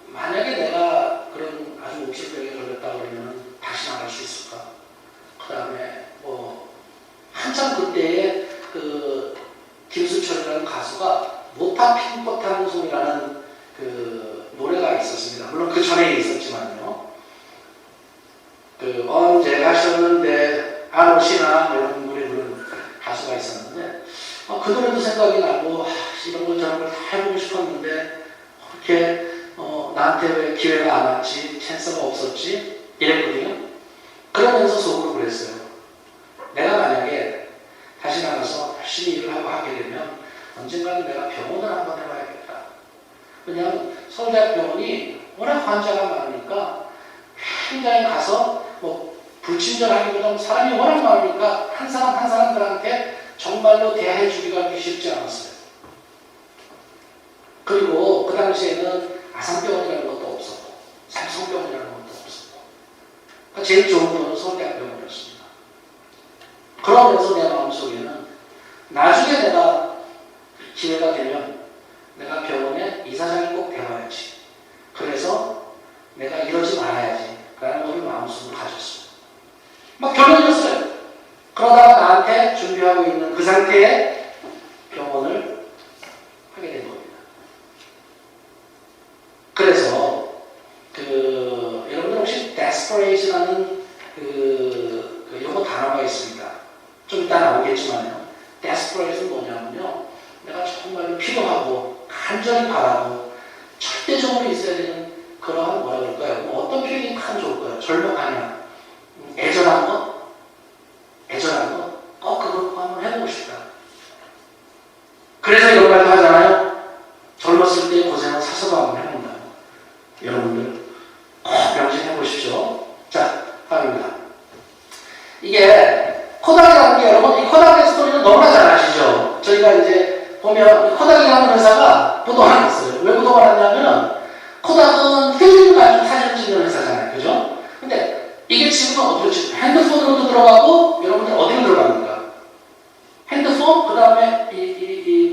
만약에 내가 그런 아주 옥실병에 걸렸다 그러면 다시 나갈 수 있을까? 그 다음에 한참 그때에 김수철이라는 가수가 못한 핑크한 송이라는 노래가 있었습니다. 물론 그 전에 있었지만요. 언제 가셨는데 안 오시나 이런 노래 부르는 가수가 있었는데 그 노래도 생각이 나고 이런 걸 저런 걸 다 해보고 싶었는데 그렇게 나한테 왜 기회가 안 왔지? 찬스가 없었지? 이랬거든요. 그러면서 속으로 그랬어요. 내가 만약에 다시 나가서 열심히 일을 하고 하게 되면 언젠가는 내가 병원을 한번 해봐야겠다. 왜냐하면 서울대학병원이 워낙 환자가 많으니까 현장에 가서 불친절하기보다는 사람이 워낙 많으니까 한 사람 한 사람들한테 정말로 대해주기가 쉽지 않았어요. 그리고 그 당시에는 아산병원이라는 것도 없었고 삼성병원이라는 것도 없었고 그러니까 제일 좋은 거는 서울대학병원이었습니다. 그러면서 내 마음속에는 나중에 내가 기회가 되면 내가 병원에 이사장이 꼭 되어야지. 그래서 내가 이러지 말아야지 라는 걸 마음속으로 가졌어요. 막 결론이었어요. 그러다가 나한테 준비하고 있는 그 상태의 병원을 하게 된 겁니다. 그래서 여러분들 혹시 desperate라는 영어 단어가 있습니다. 좀 이따 나오겠지만요. desperate는 뭐냐면요. 내가 정말로 필요하고 간절히 바라고 절대적으로 있어야 되는 그러한 뭐라 그럴까요? 어떤 표현이 참 좋을까요? 절망 아니야. 애절한 거? 코닥이 여러분, 이 코닥의 스토리는 너무나 잘 아시죠? 저희가 이제 보면 코닥이라는 회사가 부도가 났어요. 왜 부도가 났냐면은 코닥은 필름 가지고 사진 찍는 회사잖아요. 그죠? 근데 이게 지금은 어디로 지금 핸드폰으로도 들어가고 여러분들 어디로 들어갑니까? 핸드폰, 그 다음에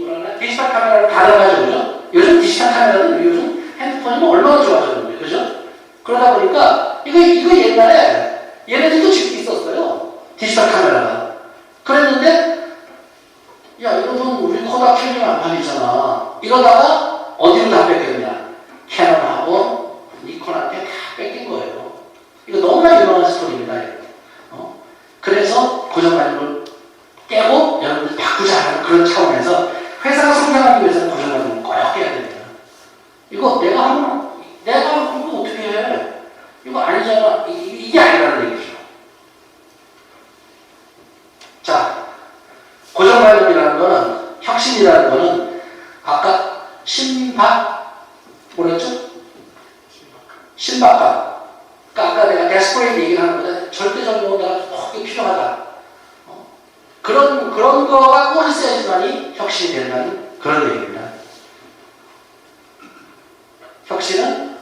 뭐라 디지털 카메라를 다 들어가죠. 그죠? 요즘 디지털 카메라는 요즘 핸드폰이 얼마나 좋아졌는데. 그죠? 그러다 보니까 이거 옛날에 얘네들도 지금 있었어요. 디지털 카메라가. 그랬는데 야 이러면 우리 코닥 필름 안 팔리잖아. 이러다가 어디로 다 뺏겼냐? 캐논하고 니콘한테 다 뺏긴 거예요. 이거 너무나 유명한 스토리입니다. 그래서 고정관념을 깨고 여러분들 바꾸자는 그런 차원에서 회사가 성장하기 위해서는 고정관념을 꼭 깨야 됩니다. 이거 내가 하면 이거 어떻게 해? 이거 아니잖아. 이게 아니라는 얘기죠. 자, 고정관념이라는 거는 혁신이라는 거는 아까 뭐랬죠? 신박감. 그러니까 아까 내가 데스퍼레이트 얘기를 하는 건데 절대적으로 내가 꼭 필요하다. 그런 거가 꼭 있어야지만이 혁신이 된다는 그런 얘기입니다. 혁신은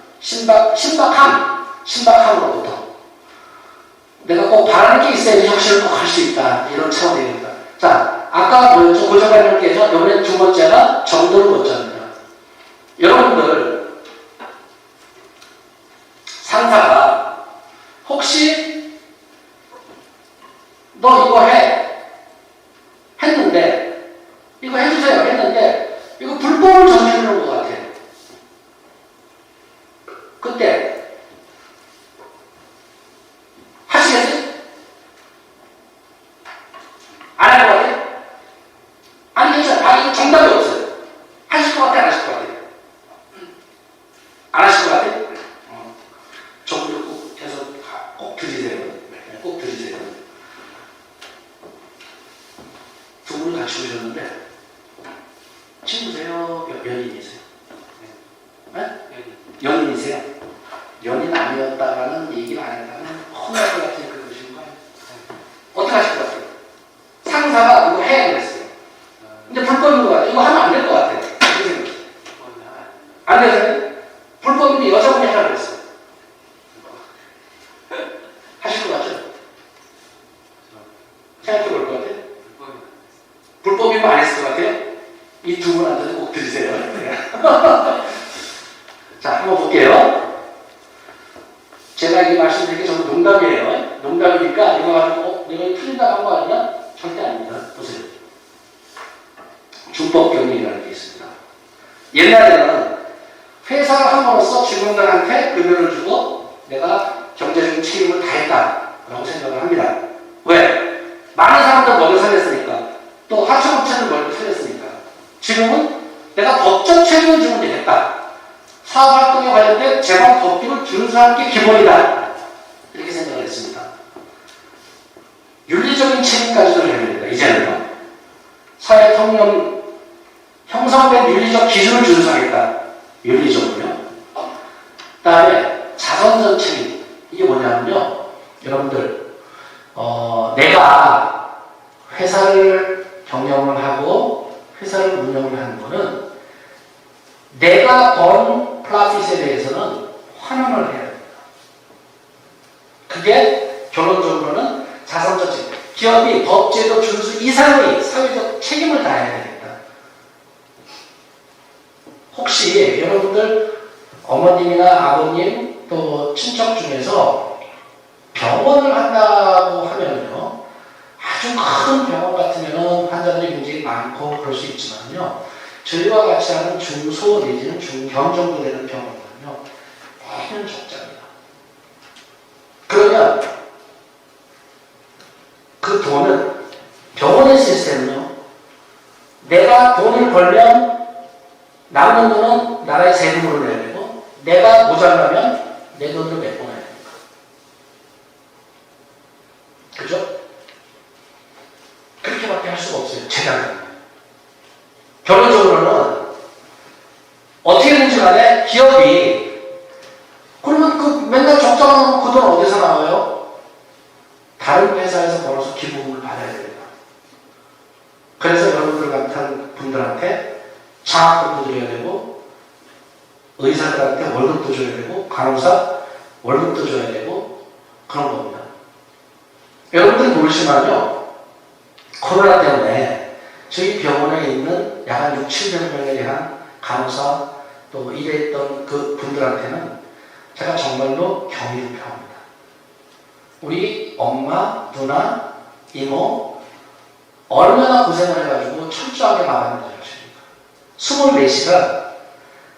신박함으로부터 내가 꼭 바라는 게 있어야지 혁신을 꼭 할 수 있다. 이런 차원입니다. 자, 아까 뭐였죠? 고정관념을 깨죠? 이번에 두 번째가 정도를 묻자입니다. 여러분들 상사가 혹시 너 이거 했는데 이거 해주세요 했는데 이거 불법을 저지르는 것 같아. 그때 하시겠어요? 안 할 것 같아요? 아니 괜찮아. 이거 정답이 없어요. 하실 것 같아요? 안 하실 것 같아요? 안 하실 것 같아요? 정도 꼭 해서 꼭 드리세요. 꼭 드리세요. 두 분을 같이 오셨는데 친구세요? 연인이세요? 네? 연인이세요? 연인 아니었다가는 얘기를 안 했다면 혼날 것 같은 그것인 거예요. 어떻게 하실 것 같아요? 상사가 이거 해야 그랬어요. 근데 불법인 것 같아요. 이거 하면 안 될 것 같아요. 어떻게 생각해요? 안 되잖아요? 불법인데 여자분이 하라 그랬어요. 하실 것 같죠? 생각해 볼 것 같아요? 불법이면 안 했을 것 같아요? 이 두 분한테도 꼭 드리세요. 자, 한번 볼게요. 제가 이게 말씀드린 게 전부 농담이에요. 농담이니까 이거 가지고 내가 틀린다고 한 거 아니야? 절대 아닙니다. 보세요. 준법 경영이라는 게 있습니다. 옛날에는 회사를 함으로써 직원들한테 급여를 주고 내가 경제적인 책임을 다했다라고 생각을 합니다. 왜? 많은 사람들 먹여 살렸으니까. 또 하청업체를 먹여 살렸으니까. 지금은 내가 법적 책임을 지면 되겠다. 사업활동에 관련된 재반 법규를 준수하는 게 기본이다. 이렇게 생각을 했습니다. 윤리적인 책임까지도 해야 됩니다. 이제는 사회 통념 형성된 윤리적 기준을 준수하겠다. 윤리적으로요. 그 다음에 자선적 책임. 이게 뭐냐면요. 여러분들 내가 회사를 경영을 하고 회사를 운영을 하는 거는 내가 번 프라핏에 대해서는 환원을 해야 됩니다. 그게 결론적으로는 자선적 책임. 기업이 법제도 준수 이상의 사회적 책임을 다해야 되겠다. 혹시 여러분들 어머님이나 아버님 또 친척 중에서 병원을 한다고 하면요. 아주 큰 병원 같으면 환자들이 굉장히 많고 그럴 수 있지만요. 저희와 같이 하는 중소 내지는 중견 정도 되는 병원은요. 대부분 적자입니다. 그러면 그 돈은 병원의 시스템은요. 내가 돈을 벌면 남는 돈은 나라의 세금으로 내야 되고 내가 모자라면 내 돈으로 메꿔놔야 됩니다. 그죠? 그렇게밖에 할 수가 없어요. 재단은. 결론적으로는 어떻게든지 간에 기업이 그러면 그 맨날 적자만 그 돈 어디서 나와요? 다른 회사에서 벌어서 기부금을 받아야 됩니다. 그래서 여러분들 같은 분들한테 장학금도 드려야 되고, 의사들한테 월급도 줘야 되고, 간호사 월급도 줘야 되고, 그런 겁니다. 여러분들이 모르시면요, 코로나 때문에 저희 병원에 있는 약 한 6, 700명에 대한 간호사 또 일했던 그 분들한테는 제가 정말로 경의를 표합니다. 우리 엄마, 누나, 이모 얼마나 고생을 해가지고 철저하게 막았는지 아십니까? 24시간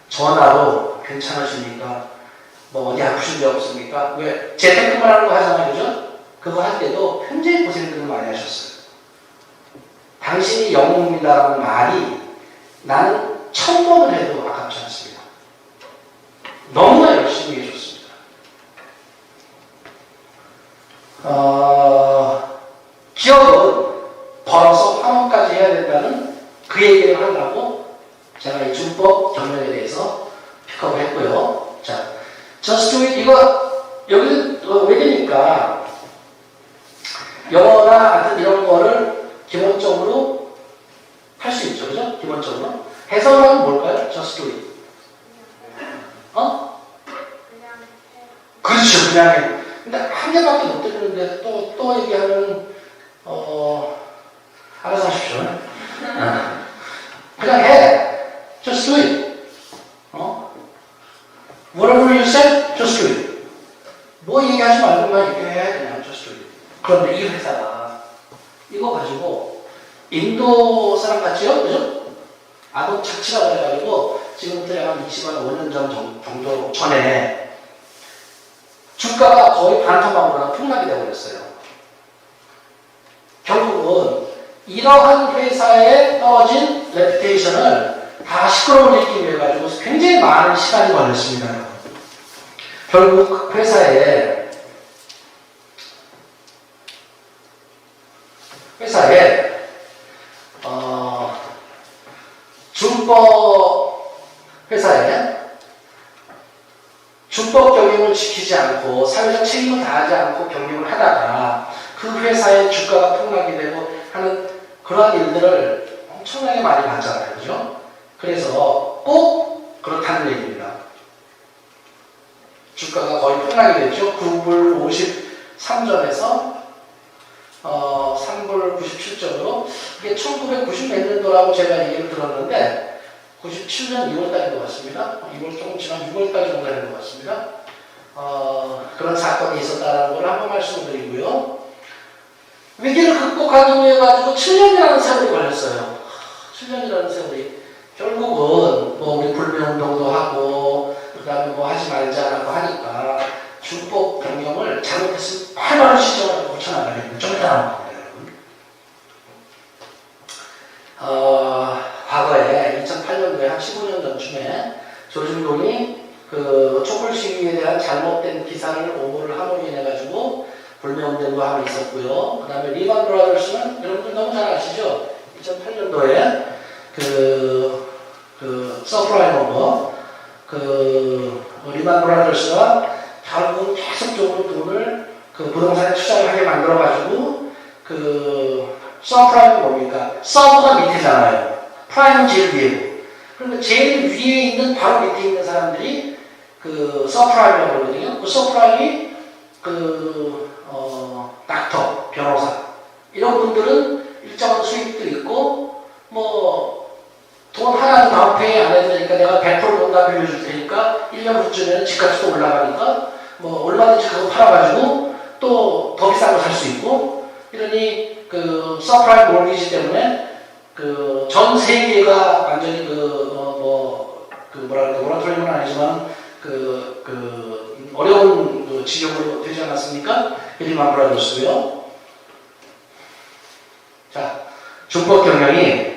전화로 괜찮으십니까? 뭐 어디 아프신 데 없습니까? 왜 재택근무라는 거 하잖아요, 그죠? 그거 할 때도 굉장히 고생들을 많이 하셨어요. 당신이 영웅입니다라는 말이 나는 1000번을 해도 아깝지 않습니다. 너무나 열심히 해줬습니다. 기업은 벌어서 환원까지 해야 된다는 그 얘기를 하려고 제가 이 준법 경영에 대해서 픽업을 했고요. 자, Just Do It 이거 여기는 왜 되니까 영어나 하여튼 이런 거를 기본적으로 할 수 있죠, 그죠? 기본적으로 해석은 뭘까요? Just Do It. 그렇죠, 그냥 해. 근데 한 개밖에 못 들리는데 또 얘기하면 알아서 하십시오. 그냥 해. Just do it. Whatever you say, just do it. 뭐 얘기하지 말고만 이렇게 해. 그냥 just do it. 그런데 이 회사가 이거 가지고 인도 사람 같지요? 그죠? 아동 착취가 돼가지고 지금부터 약 25년 정도 전에 주가가 거의 반토막으로 폭락이 되어버렸어요. 결국은 이러한 회사에 떨어진 레퓨테이션을 다 시끄러워지기 위해 가지고 굉장히 많은 시간이 걸렸습니다. 결국 회사에 준법 회사에 준법 경영을 지키지 않고 사회적 책임을 다하지 않고 경영을 하다가 그 회사의 주가가 폭락이 되고 하는 그러한 일들을 엄청나게 많이 봤잖아요. 그죠? 그래서 꼭 그렇다는 얘기입니다. 주가가 거의 폭락이 됐죠. 9불 53전에서 3불 97전으로 이게 1990 몇 년도라고 제가 얘기를 들었는데 97년 2월달인 것 같습니다. 2월 조금 지난 6월달 정도 되는 것 같습니다. 그런 사건이 있었다는 걸 한번 말씀드리고요. 위기를 극복하기 위해 가지고 7년이라는 세월이 걸렸어요. 7년이라는 세월이. 결국은 뭐 우리 불매운동도 하고 그 다음에 뭐 하지 말자라고 하니까 준법 경영을 잘못했으면 바로 시정을 고쳐나가겠군요. 좀 이따 나옵니다, 여러분. 과거에 2008년도에 한 15년 전쯤에 조중동이 그 촛불 시위에 대한 잘못된 기사를 오보를 함으로 인해 가지고 불매운동도 하고 있었고요. 그 다음에 리만 브라더스는 여러분들 너무 잘 아시죠? 2008년도에 서프라이머가 리만 브라더스가 결국 계속적으로 돈을 그 부동산에 투자를 하게 만들어가지고 서프라임은 뭡니까? 서브가 밑에잖아요. 프라임은 제일 위에고. 그러니까 제일 위에 있는 바로 밑에 있는 사람들이 서프라임이라고 그러거든요. 그 서프라임이 닥터, 변호사 이런 분들은 일정한 수입도 있고 뭐 돈 하나는 다운페이 안 해도 되니까 내가 100% 돈 다 빌려줄 테니까 1년 후쯤에는 집값이 또 올라가니까 뭐 얼마든지 그거 팔아가지고 또 더 비싼 거 살 수 있고 이러니 서프라임 몰기지 때문에 전 세계가 완전히 모라토리움은 아니지만 어려운 지경으로 되지 않았습니까? 리만 브라더스고요. 자, 준법 경영이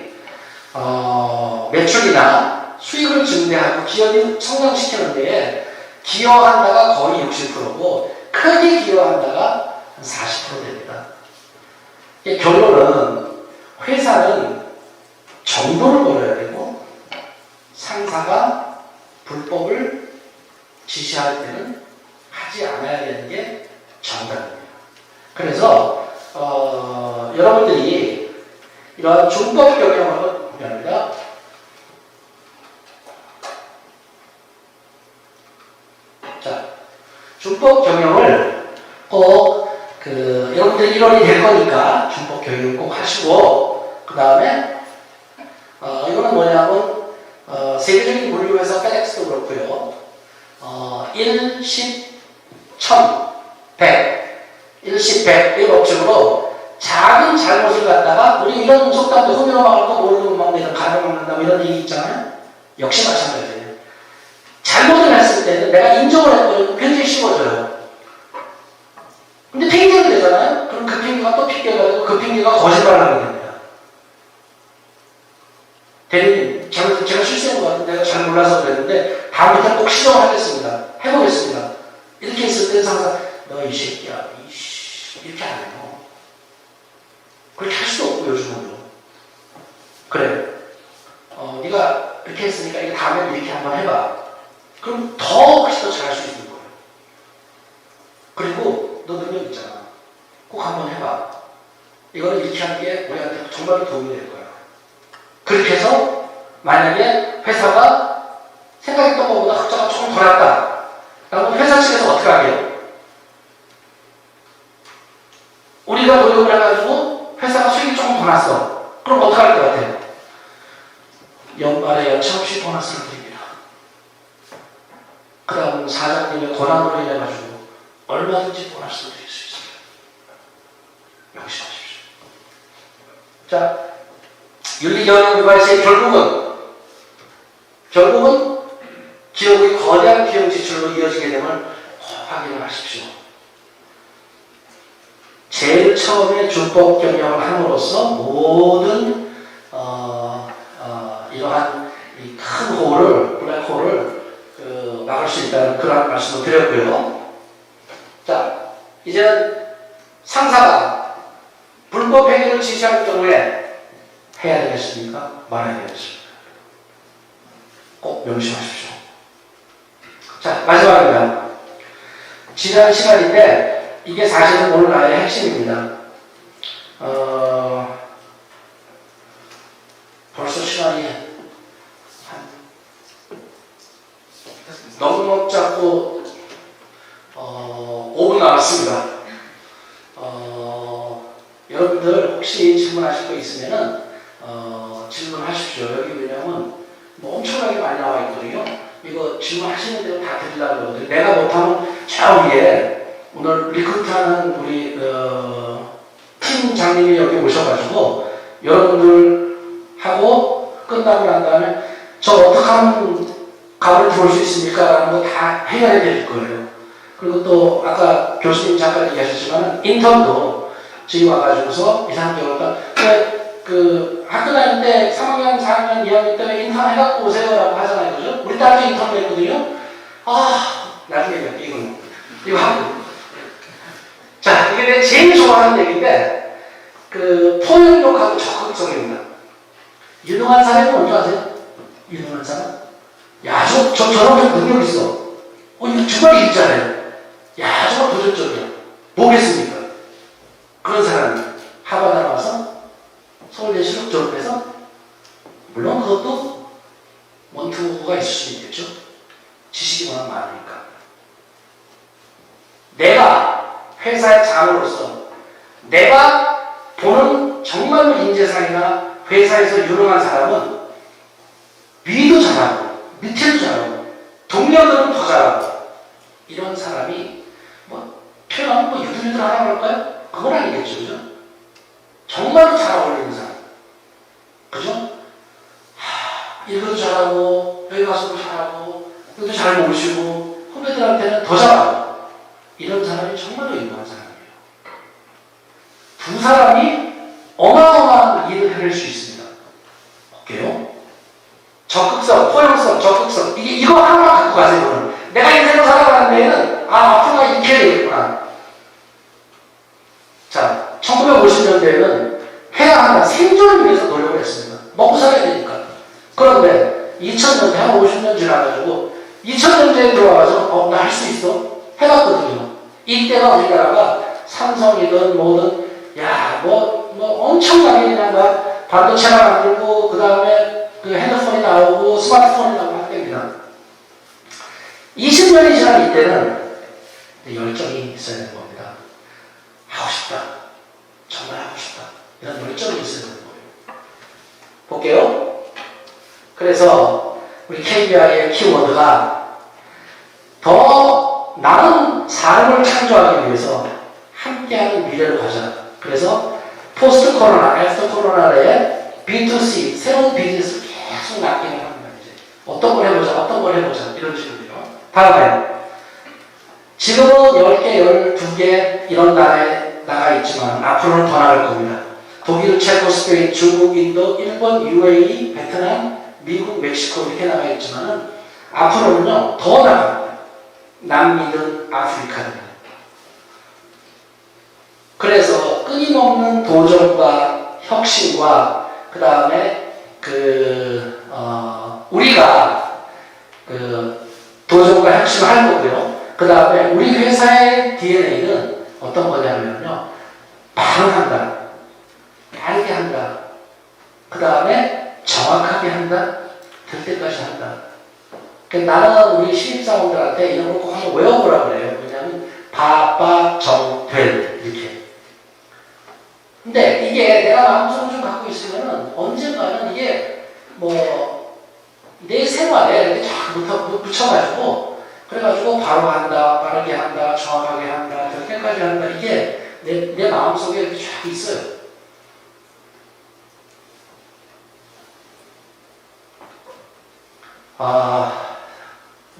매출이나 수익을 증대하고 기업이 성장시키는 데에 기여한다가 거의 60%고 크게 기여한다가 한 40% 됩니다. 결론은 회사는 정도를 걸어야 되고 상사가 불법을 지시할 때는 하지 않아야 되는 게 정답입니다. 그래서 여러분들이 이러한 준법 경영을 공유합니다. 자, 준법 경영을 꼭 여러분들 1월이 될 거니까 준법 경영을 꼭 하시고 그 다음에 이거는 뭐냐면 세계적인 물류회사 페덱스도 그렇고요. 1, 10, 1000, 100, 1, 10, 100 이런 법칙으로 작은 잘못을 갖다가 우리 이런 속담도 흠으로 막을까 모르는 막 내가 가려먹는다 이런 얘기 있잖아요. 역시 마찬가지예요. 잘못을 했을 때는 내가 인정을 했거든요. 굉장히 쉬워져요. 근데 핑계가 되잖아요. 그럼 그 핑계가 또 핑계가 되고 그 핑계가 거짓말을 하게 됩니다. 대리님, 제가 실수한 것 같은데 내가 잘 몰라서 그랬는데 다음부터는 꼭 시정을 하겠습니다. 해보겠습니다. 이렇게 했을 때 항상 너 이 새끼야, 이씨 이렇게 안 해요. 그렇게 할 수도 없고 요즘은 그래. 네가 이렇게 했으니까 이거 다음에 이렇게 한번 해봐. 그럼 훨씬 더 잘할 수 있는 거예요. 그리고 너 능력 있잖아. 꼭 한번 해봐. 이거는 이렇게 하는 게 우리한테 정말 도움이 될 거야. 그렇게 해서 만약에 회사가 생각했던 것보다 흑자가 조금 더 났다. 그러면 회사 측에서 어떻게 하게요? 우리가 노력을 해가지고 회사가 수익이 조금 더 났어. 그럼 어떻게 할 것 같아요? 연말에 여차없이 보너스를 드립니다. 그 다음 사장님의 권한으로 인해가지고 얼마든지 보너스를 드릴 수 있습니다. 명심하십시오. 자, 윤리경영 유발시의 결국은 기업의 거대한 비용 지출로 이어지게 됨을 확인을 하십시오. 제일 처음에 준법 경영을 함으로써 모든 이러한 이 큰 홀을, 블랙홀을 막을 수 있다는 그런 말씀을 드렸고요. 자, 이제는 상사가 불법 행위를 지시할 경우에 해야 되겠습니까? 말아야 되겠습니까? 꼭 명심하십시오. 자, 마지막입니다. 지난 시간인데 이게 사실은 오늘 나의 핵심입니다. 벌써 시간이 너무 짧고 5분 남았습니다. 여러분들 혹시 질문하실 거 있으면은 질문하십시오. 여기 왜냐면 뭐 엄청나게 많이 나와 있거든요. 이거 질문하시는 대로 다 드리려고 그러거든요. 내가 못하면 저 위에 오늘 리크루트하는 우리 팀장님이 여기 오셔가지고 여러분들하고 끝나고 난 다음에 저 어떻게 하면 가을 들어올 수 있습니까? 라는 거 다 해야 될 거예요. 그리고 또 아까 교수님 잠깐 얘기하셨지만 인턴도 지금 와가지고서 2, 3개월 그 학교 다닐 때 3학년, 4학년, 2학년 때 인턴 해갖고 오세요라고 하잖아요. 그죠? 우리 딸도 인턴도 했거든요. 나중에 얘기할게 이거는. 이거 하고. 자, 이게 내가 제일 좋아하는 얘기인데 그 포용력하고 적극성입니다. 유능한 사람이 뭔지 아세요? 유능한 사람? 야, 저런 능력 있어. 이거 정말 있잖아요. 야, 정말 도전적이야. 뭐겠습니까? 그런 사람이 하바나 와서 서울대시로 졸업해서 물론 그것도 원투가 있을 수 있겠죠. 지식이 워낙 많으니까. 내가 회사의 장으로서 내가 보는 정말로 인재상이나 회사에서 유능한 사람은 위도 잘하고 밑에도 잘하고 동료들은 더 잘하고 이런 사람이 뭐 표현하면 뭐 유들유들하다고 할까요? 그건 아니겠죠. 그죠? 정말로 잘 어울리는 사람. 그죠? 이것도 잘하고 여기 가서도 잘하고 여기도 잘 모시고 후배들한테는 더 잘하고 이런 사람이 정말로 유능한 사람이에요. 두 사람이 어마어마한 일을 해낼 수 있습니다. 볼게요. 적극성, 포용성, 적극성. 이거 하나만 갖고 가세요. 내가 인생을 살아가는 데에는 앞으로 이렇게 되겠구나. 자, 1950년대에는 해야 한다. 생존을 위해서 노력을 했습니다. 먹고 살아야 되니까. 그런데 2000년대 한 50년 지나가지고 2000년대에 들어와서 나 할 수 있어? 해봤거든요. 이때가 우리나라가 삼성이든 뭐든 뭐 엄청나게 그냥 막 반도체가 만들고 그 다음에 그 핸드폰이 나오고 스마트폰이 나오고 할 때입니다. 20년이 지난 이때는 열정이 있어야 되는 겁니다. 하고 싶다. 정말 하고 싶다. 이런 열정이 있어야 되는 거예요. 볼게요. 그래서 우리 KBI의 키워드가 더 나은 삶을 창조하기 위해서 함께하는 미래를 가자. 그래서 포스트 코로나, 애프터 코로나에 B2C, 새로운 비즈니스를 계속 낚이는 겁니다. 이제 어떤 걸 해보자, 이런 식으로요. 다음에 지금은 10개, 12개 이런 나라에 나가 있지만 앞으로는 더 나갈 겁니다. 독일, 체코, 스페인, 중국, 인도, 일본, UAE, 베트남, 미국, 멕시코 이렇게 나가 있지만 앞으로는요 더 나갑니다. 남미든 아프리카든. 그래서 끊임없는 도전과 혁신과 그 다음에 우리가 도전과 혁신을 할 거고요. 그 다음에 우리 회사의 DNA는 어떤 거냐면요. 반응한다. 빠르게 한다. 그 다음에 정확하게 한다. 될 때까지 한다. 그러니까 나는 우리 신입사원들한테 이런 거 꼭 한번 외워보라고 그래요. 왜냐하면 바빠 정될 이렇게. 근데 이게 내가 마음속으로 좀 갖고 있으면은 언젠가는 이게 내 생활에 이렇게 쫙 붙여가지고 그래가지고 바로 한다, 빠르게 한다, 정확하게 한다, 될 때까지 한다. 이게 내 마음속에 이렇게 쫙 있어요.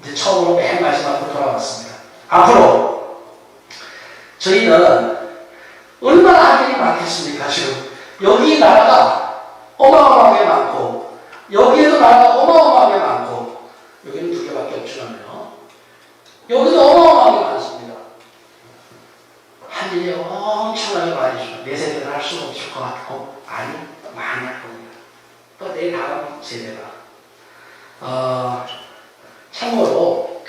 이제 처음으로 맨 마지막으로 돌아왔습니다. 앞으로 저희는 얼마나 할 일이 많겠습니까? 지금 여기 나라가 어마어마하게 많고 여기에도 나라가 어마어마하게 많고 여기는 2개밖에 없지만요. 여기도 어마어마하게 많습니다. 할 일이 엄청나게 많으시죠. 내 세대는 할 수는 없을 것 같고 아니 많이 할 겁니다. 또 내 다음 세대가 참고로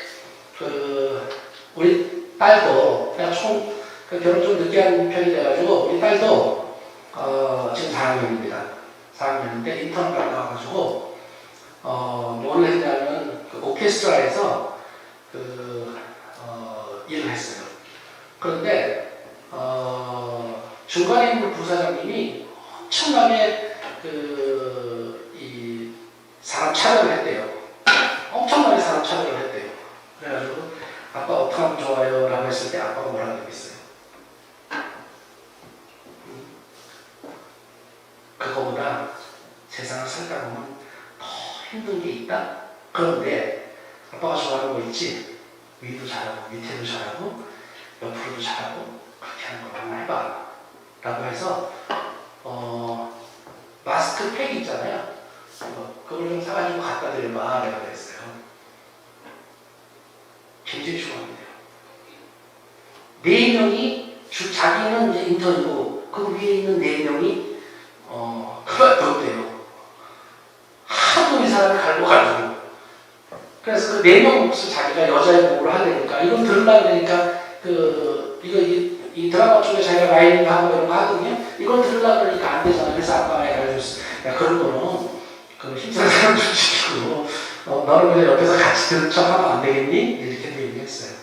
우리 딸도 그냥 결혼 좀 늦게 한 편이 돼가지고 우리 딸도 지금 4학년입니다. 4학년인데 인턴 갔다 와가지고 뭘 했냐면 오케스트라에서 일을 했어요. 그런데 중간에 있는 부사장님이 엄청나게 이 사람 촬영을 했대요. 엄청나게 사람 촬영을 했대요. 그래가지고 아빠 어떻게 하면 좋아요? 라고 했을 때 아빠가 뭐라고 했겠어요? 그거보다 세상을 살다 보면 더 힘든 게 있다? 그런데 아빠가 좋아하는 거 있지? 위도 잘하고 밑에도 잘하고 옆으로도 잘하고 그렇게 하는 거 한번 해봐 라고 해서 마스크팩 있잖아요. 그걸 좀 사가지고 갖다 드려봐 내가 그랬어요. 굉장히 좋아합니다. 4명이 자기는 이제 인턴이고 그 위에 있는 4명이 그만뒀대요. 하도 이 사람을 갈고가지고. 그래서 그 4명 몫을 자기가 여자의 목을 하려니까 이건 들으려고 그러니까 이 드라마 쪽에 자기가 라이닝 하고 이런 거 하거든요. 이걸 들으려고 그러니까 안 되잖아. 그래서 아빠가 해가지고 야 그런 거는 힘든 사람 좀 시키고 너는 그냥 옆에서 같이 듣는 척 하면 안 되겠니? 이렇게 얘기했어요.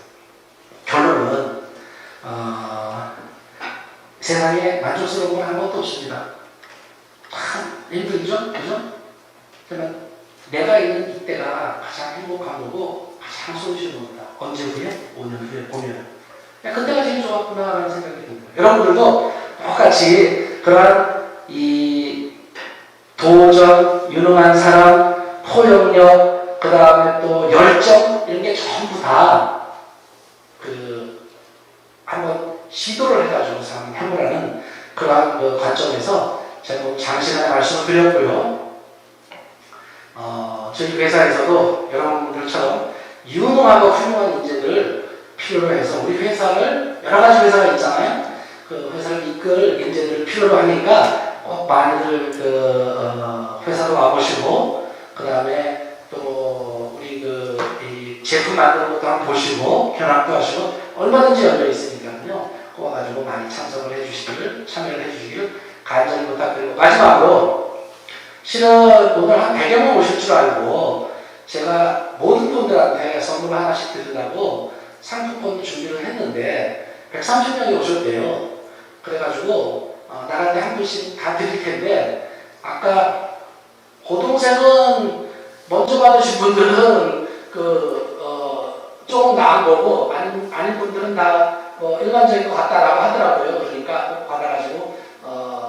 결론은 세상에 만족스러운 건 아무것도 없습니다. 참 힘들죠? 그죠? 그러면 내가 있는 이때가 가장 행복한 거고 가장 손쉬운 겁니다. 언제 후에? 5년 후에 보면 그때가 제일 좋았구나 라는 생각이 듭니다. 여러분들도 똑같이 그러한 이 도전, 유능한 사람, 포용력, 그 다음에 또 열정 이런 게 전부 다 한번 시도를 해가지고 한번 해보라는 그러한 관점에서 제가 장시간에 말씀을 드렸고요. 저희 회사에서도 여러분들처럼 유능하고 훌륭한 인재들을 필요로 해서 우리 회사를 여러 가지 회사가 있잖아요. 그 회사를 이끌 인재들을 필요로 하니까 꼭 많이들 회사로 와보시고 그 다음에 또 우리 이 제품 만드는 것도 한번 보시고 견학도 하시고 얼마든지 열려 있으니까요. 꼭 와가지고 많이 참여를 해주시기를 간절히 부탁드리고 마지막으로 실은 오늘 한 100여 명 오실 줄 알고 제가 모든 분들한테 선물 하나씩 드리려고 상품권 준비를 했는데 130명이 오셨대요. 그래가지고 나갈 때 한 분씩 다 드릴 텐데 아까 고동생은 먼저 받으신 분들은 조금 나은 거고 아닌 분들은 다 일반적인 것 같다라고 하더라고요. 그러니까 꼭 받아가지고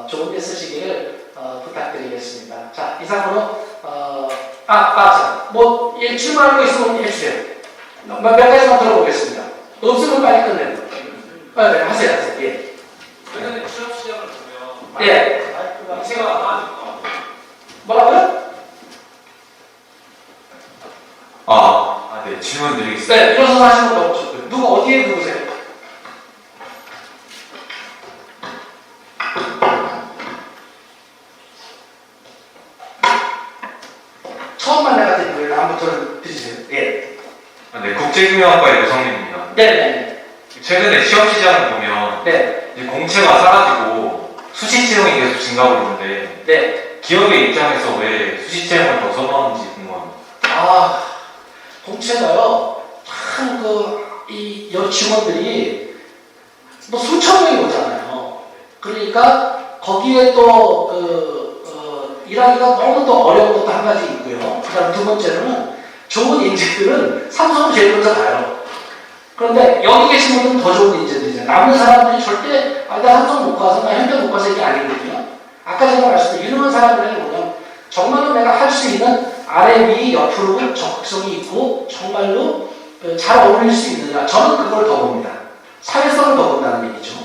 좋은 데 쓰시기를 부탁드리겠습니다. 자, 이상으로 뭐 질문하는 거 있으면 해주세요. 몇 가지만 들어보겠습니다. 없으면 빨리 끝내요. 네, 하세요. 예. 최근에 취업 시장을 보면 예. 공채가 많아질 것 같아요. 뭐라고요? 네, 질문 드리겠습니다. 네, 일어서서 하시는 거 너무 좋고요. 누구 어디에 누구세요? 처음 만나가지고 왜 남부터를 드리세요? 예. 네, 국제금융학과의 유성민입니다. 네네. 최근에 취업 시장을 보면 네. 이제 공채가 사라지고 수시 채용이 계속 증가하고 있는데 네. 기업의 입장에서 왜 수시 채용을 더 선호하는지 궁금합니다. 공채가요, 참, 이 여직원들이 뭐 수천 명이 오잖아요. 그러니까 거기에 또, 일하기가 너무 또 어려운 것도 한 가지 있고요. 그 다음 두 번째로는 좋은 인재들은 삼성을 제일 먼저 가요. 그런데 여기 계신 분들은 더 좋은 인재들이잖아요. 남은 사람들이 절대, 나 삼성 못 가서, 나 현대 못 가서 이게 아니거든요. 아까 제가 말씀드린 유능한 사람들은 뭐냐면, 정말로 내가 할 수 있는 아래, 위, 옆으로 적극성이 있고, 정말로 잘 어울릴 수 있느냐. 저는 그걸 더 봅니다. 사회성을 더 본다는 얘기죠.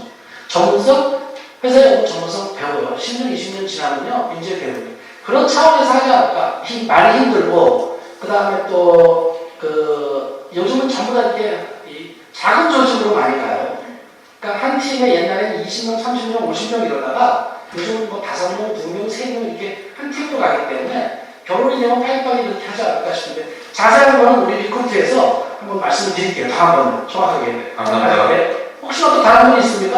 전문성, 회사에 전문성 배워요. 10년, 20년 지나면요, 이제 배우고. 그런 차원에서 하지 않을까. 많이 힘들고, 그 다음에 또, 요즘은 전부 다 이렇게 작은 조직으로 많이 가요. 그러니까 한 팀에 옛날에는 20명, 30명, 50명 이러다가 요즘은 뭐 5명, 2명, 3명 이렇게 한 팀으로 가기 때문에 결혼이 되면 파이파이 이렇게 하지 않을까 싶은데 자세한 거는 우리 리크루트에서 한번 말씀을 드릴게요. 다음번에 정확하게. 감사합니다. 네. 혹시나 또 다른 분 있습니까?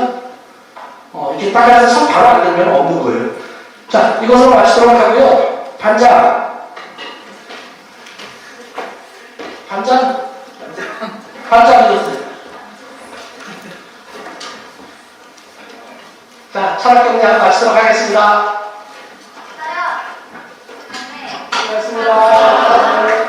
이렇게 딱 해서 손 바로 안 들면 없는 거예요. 자, 이것으로 마치도록 하고요. 반장. 반장이었어요. 자, 철학경제 마치도록 하겠습니다. 저요. 네. 고맙습니다.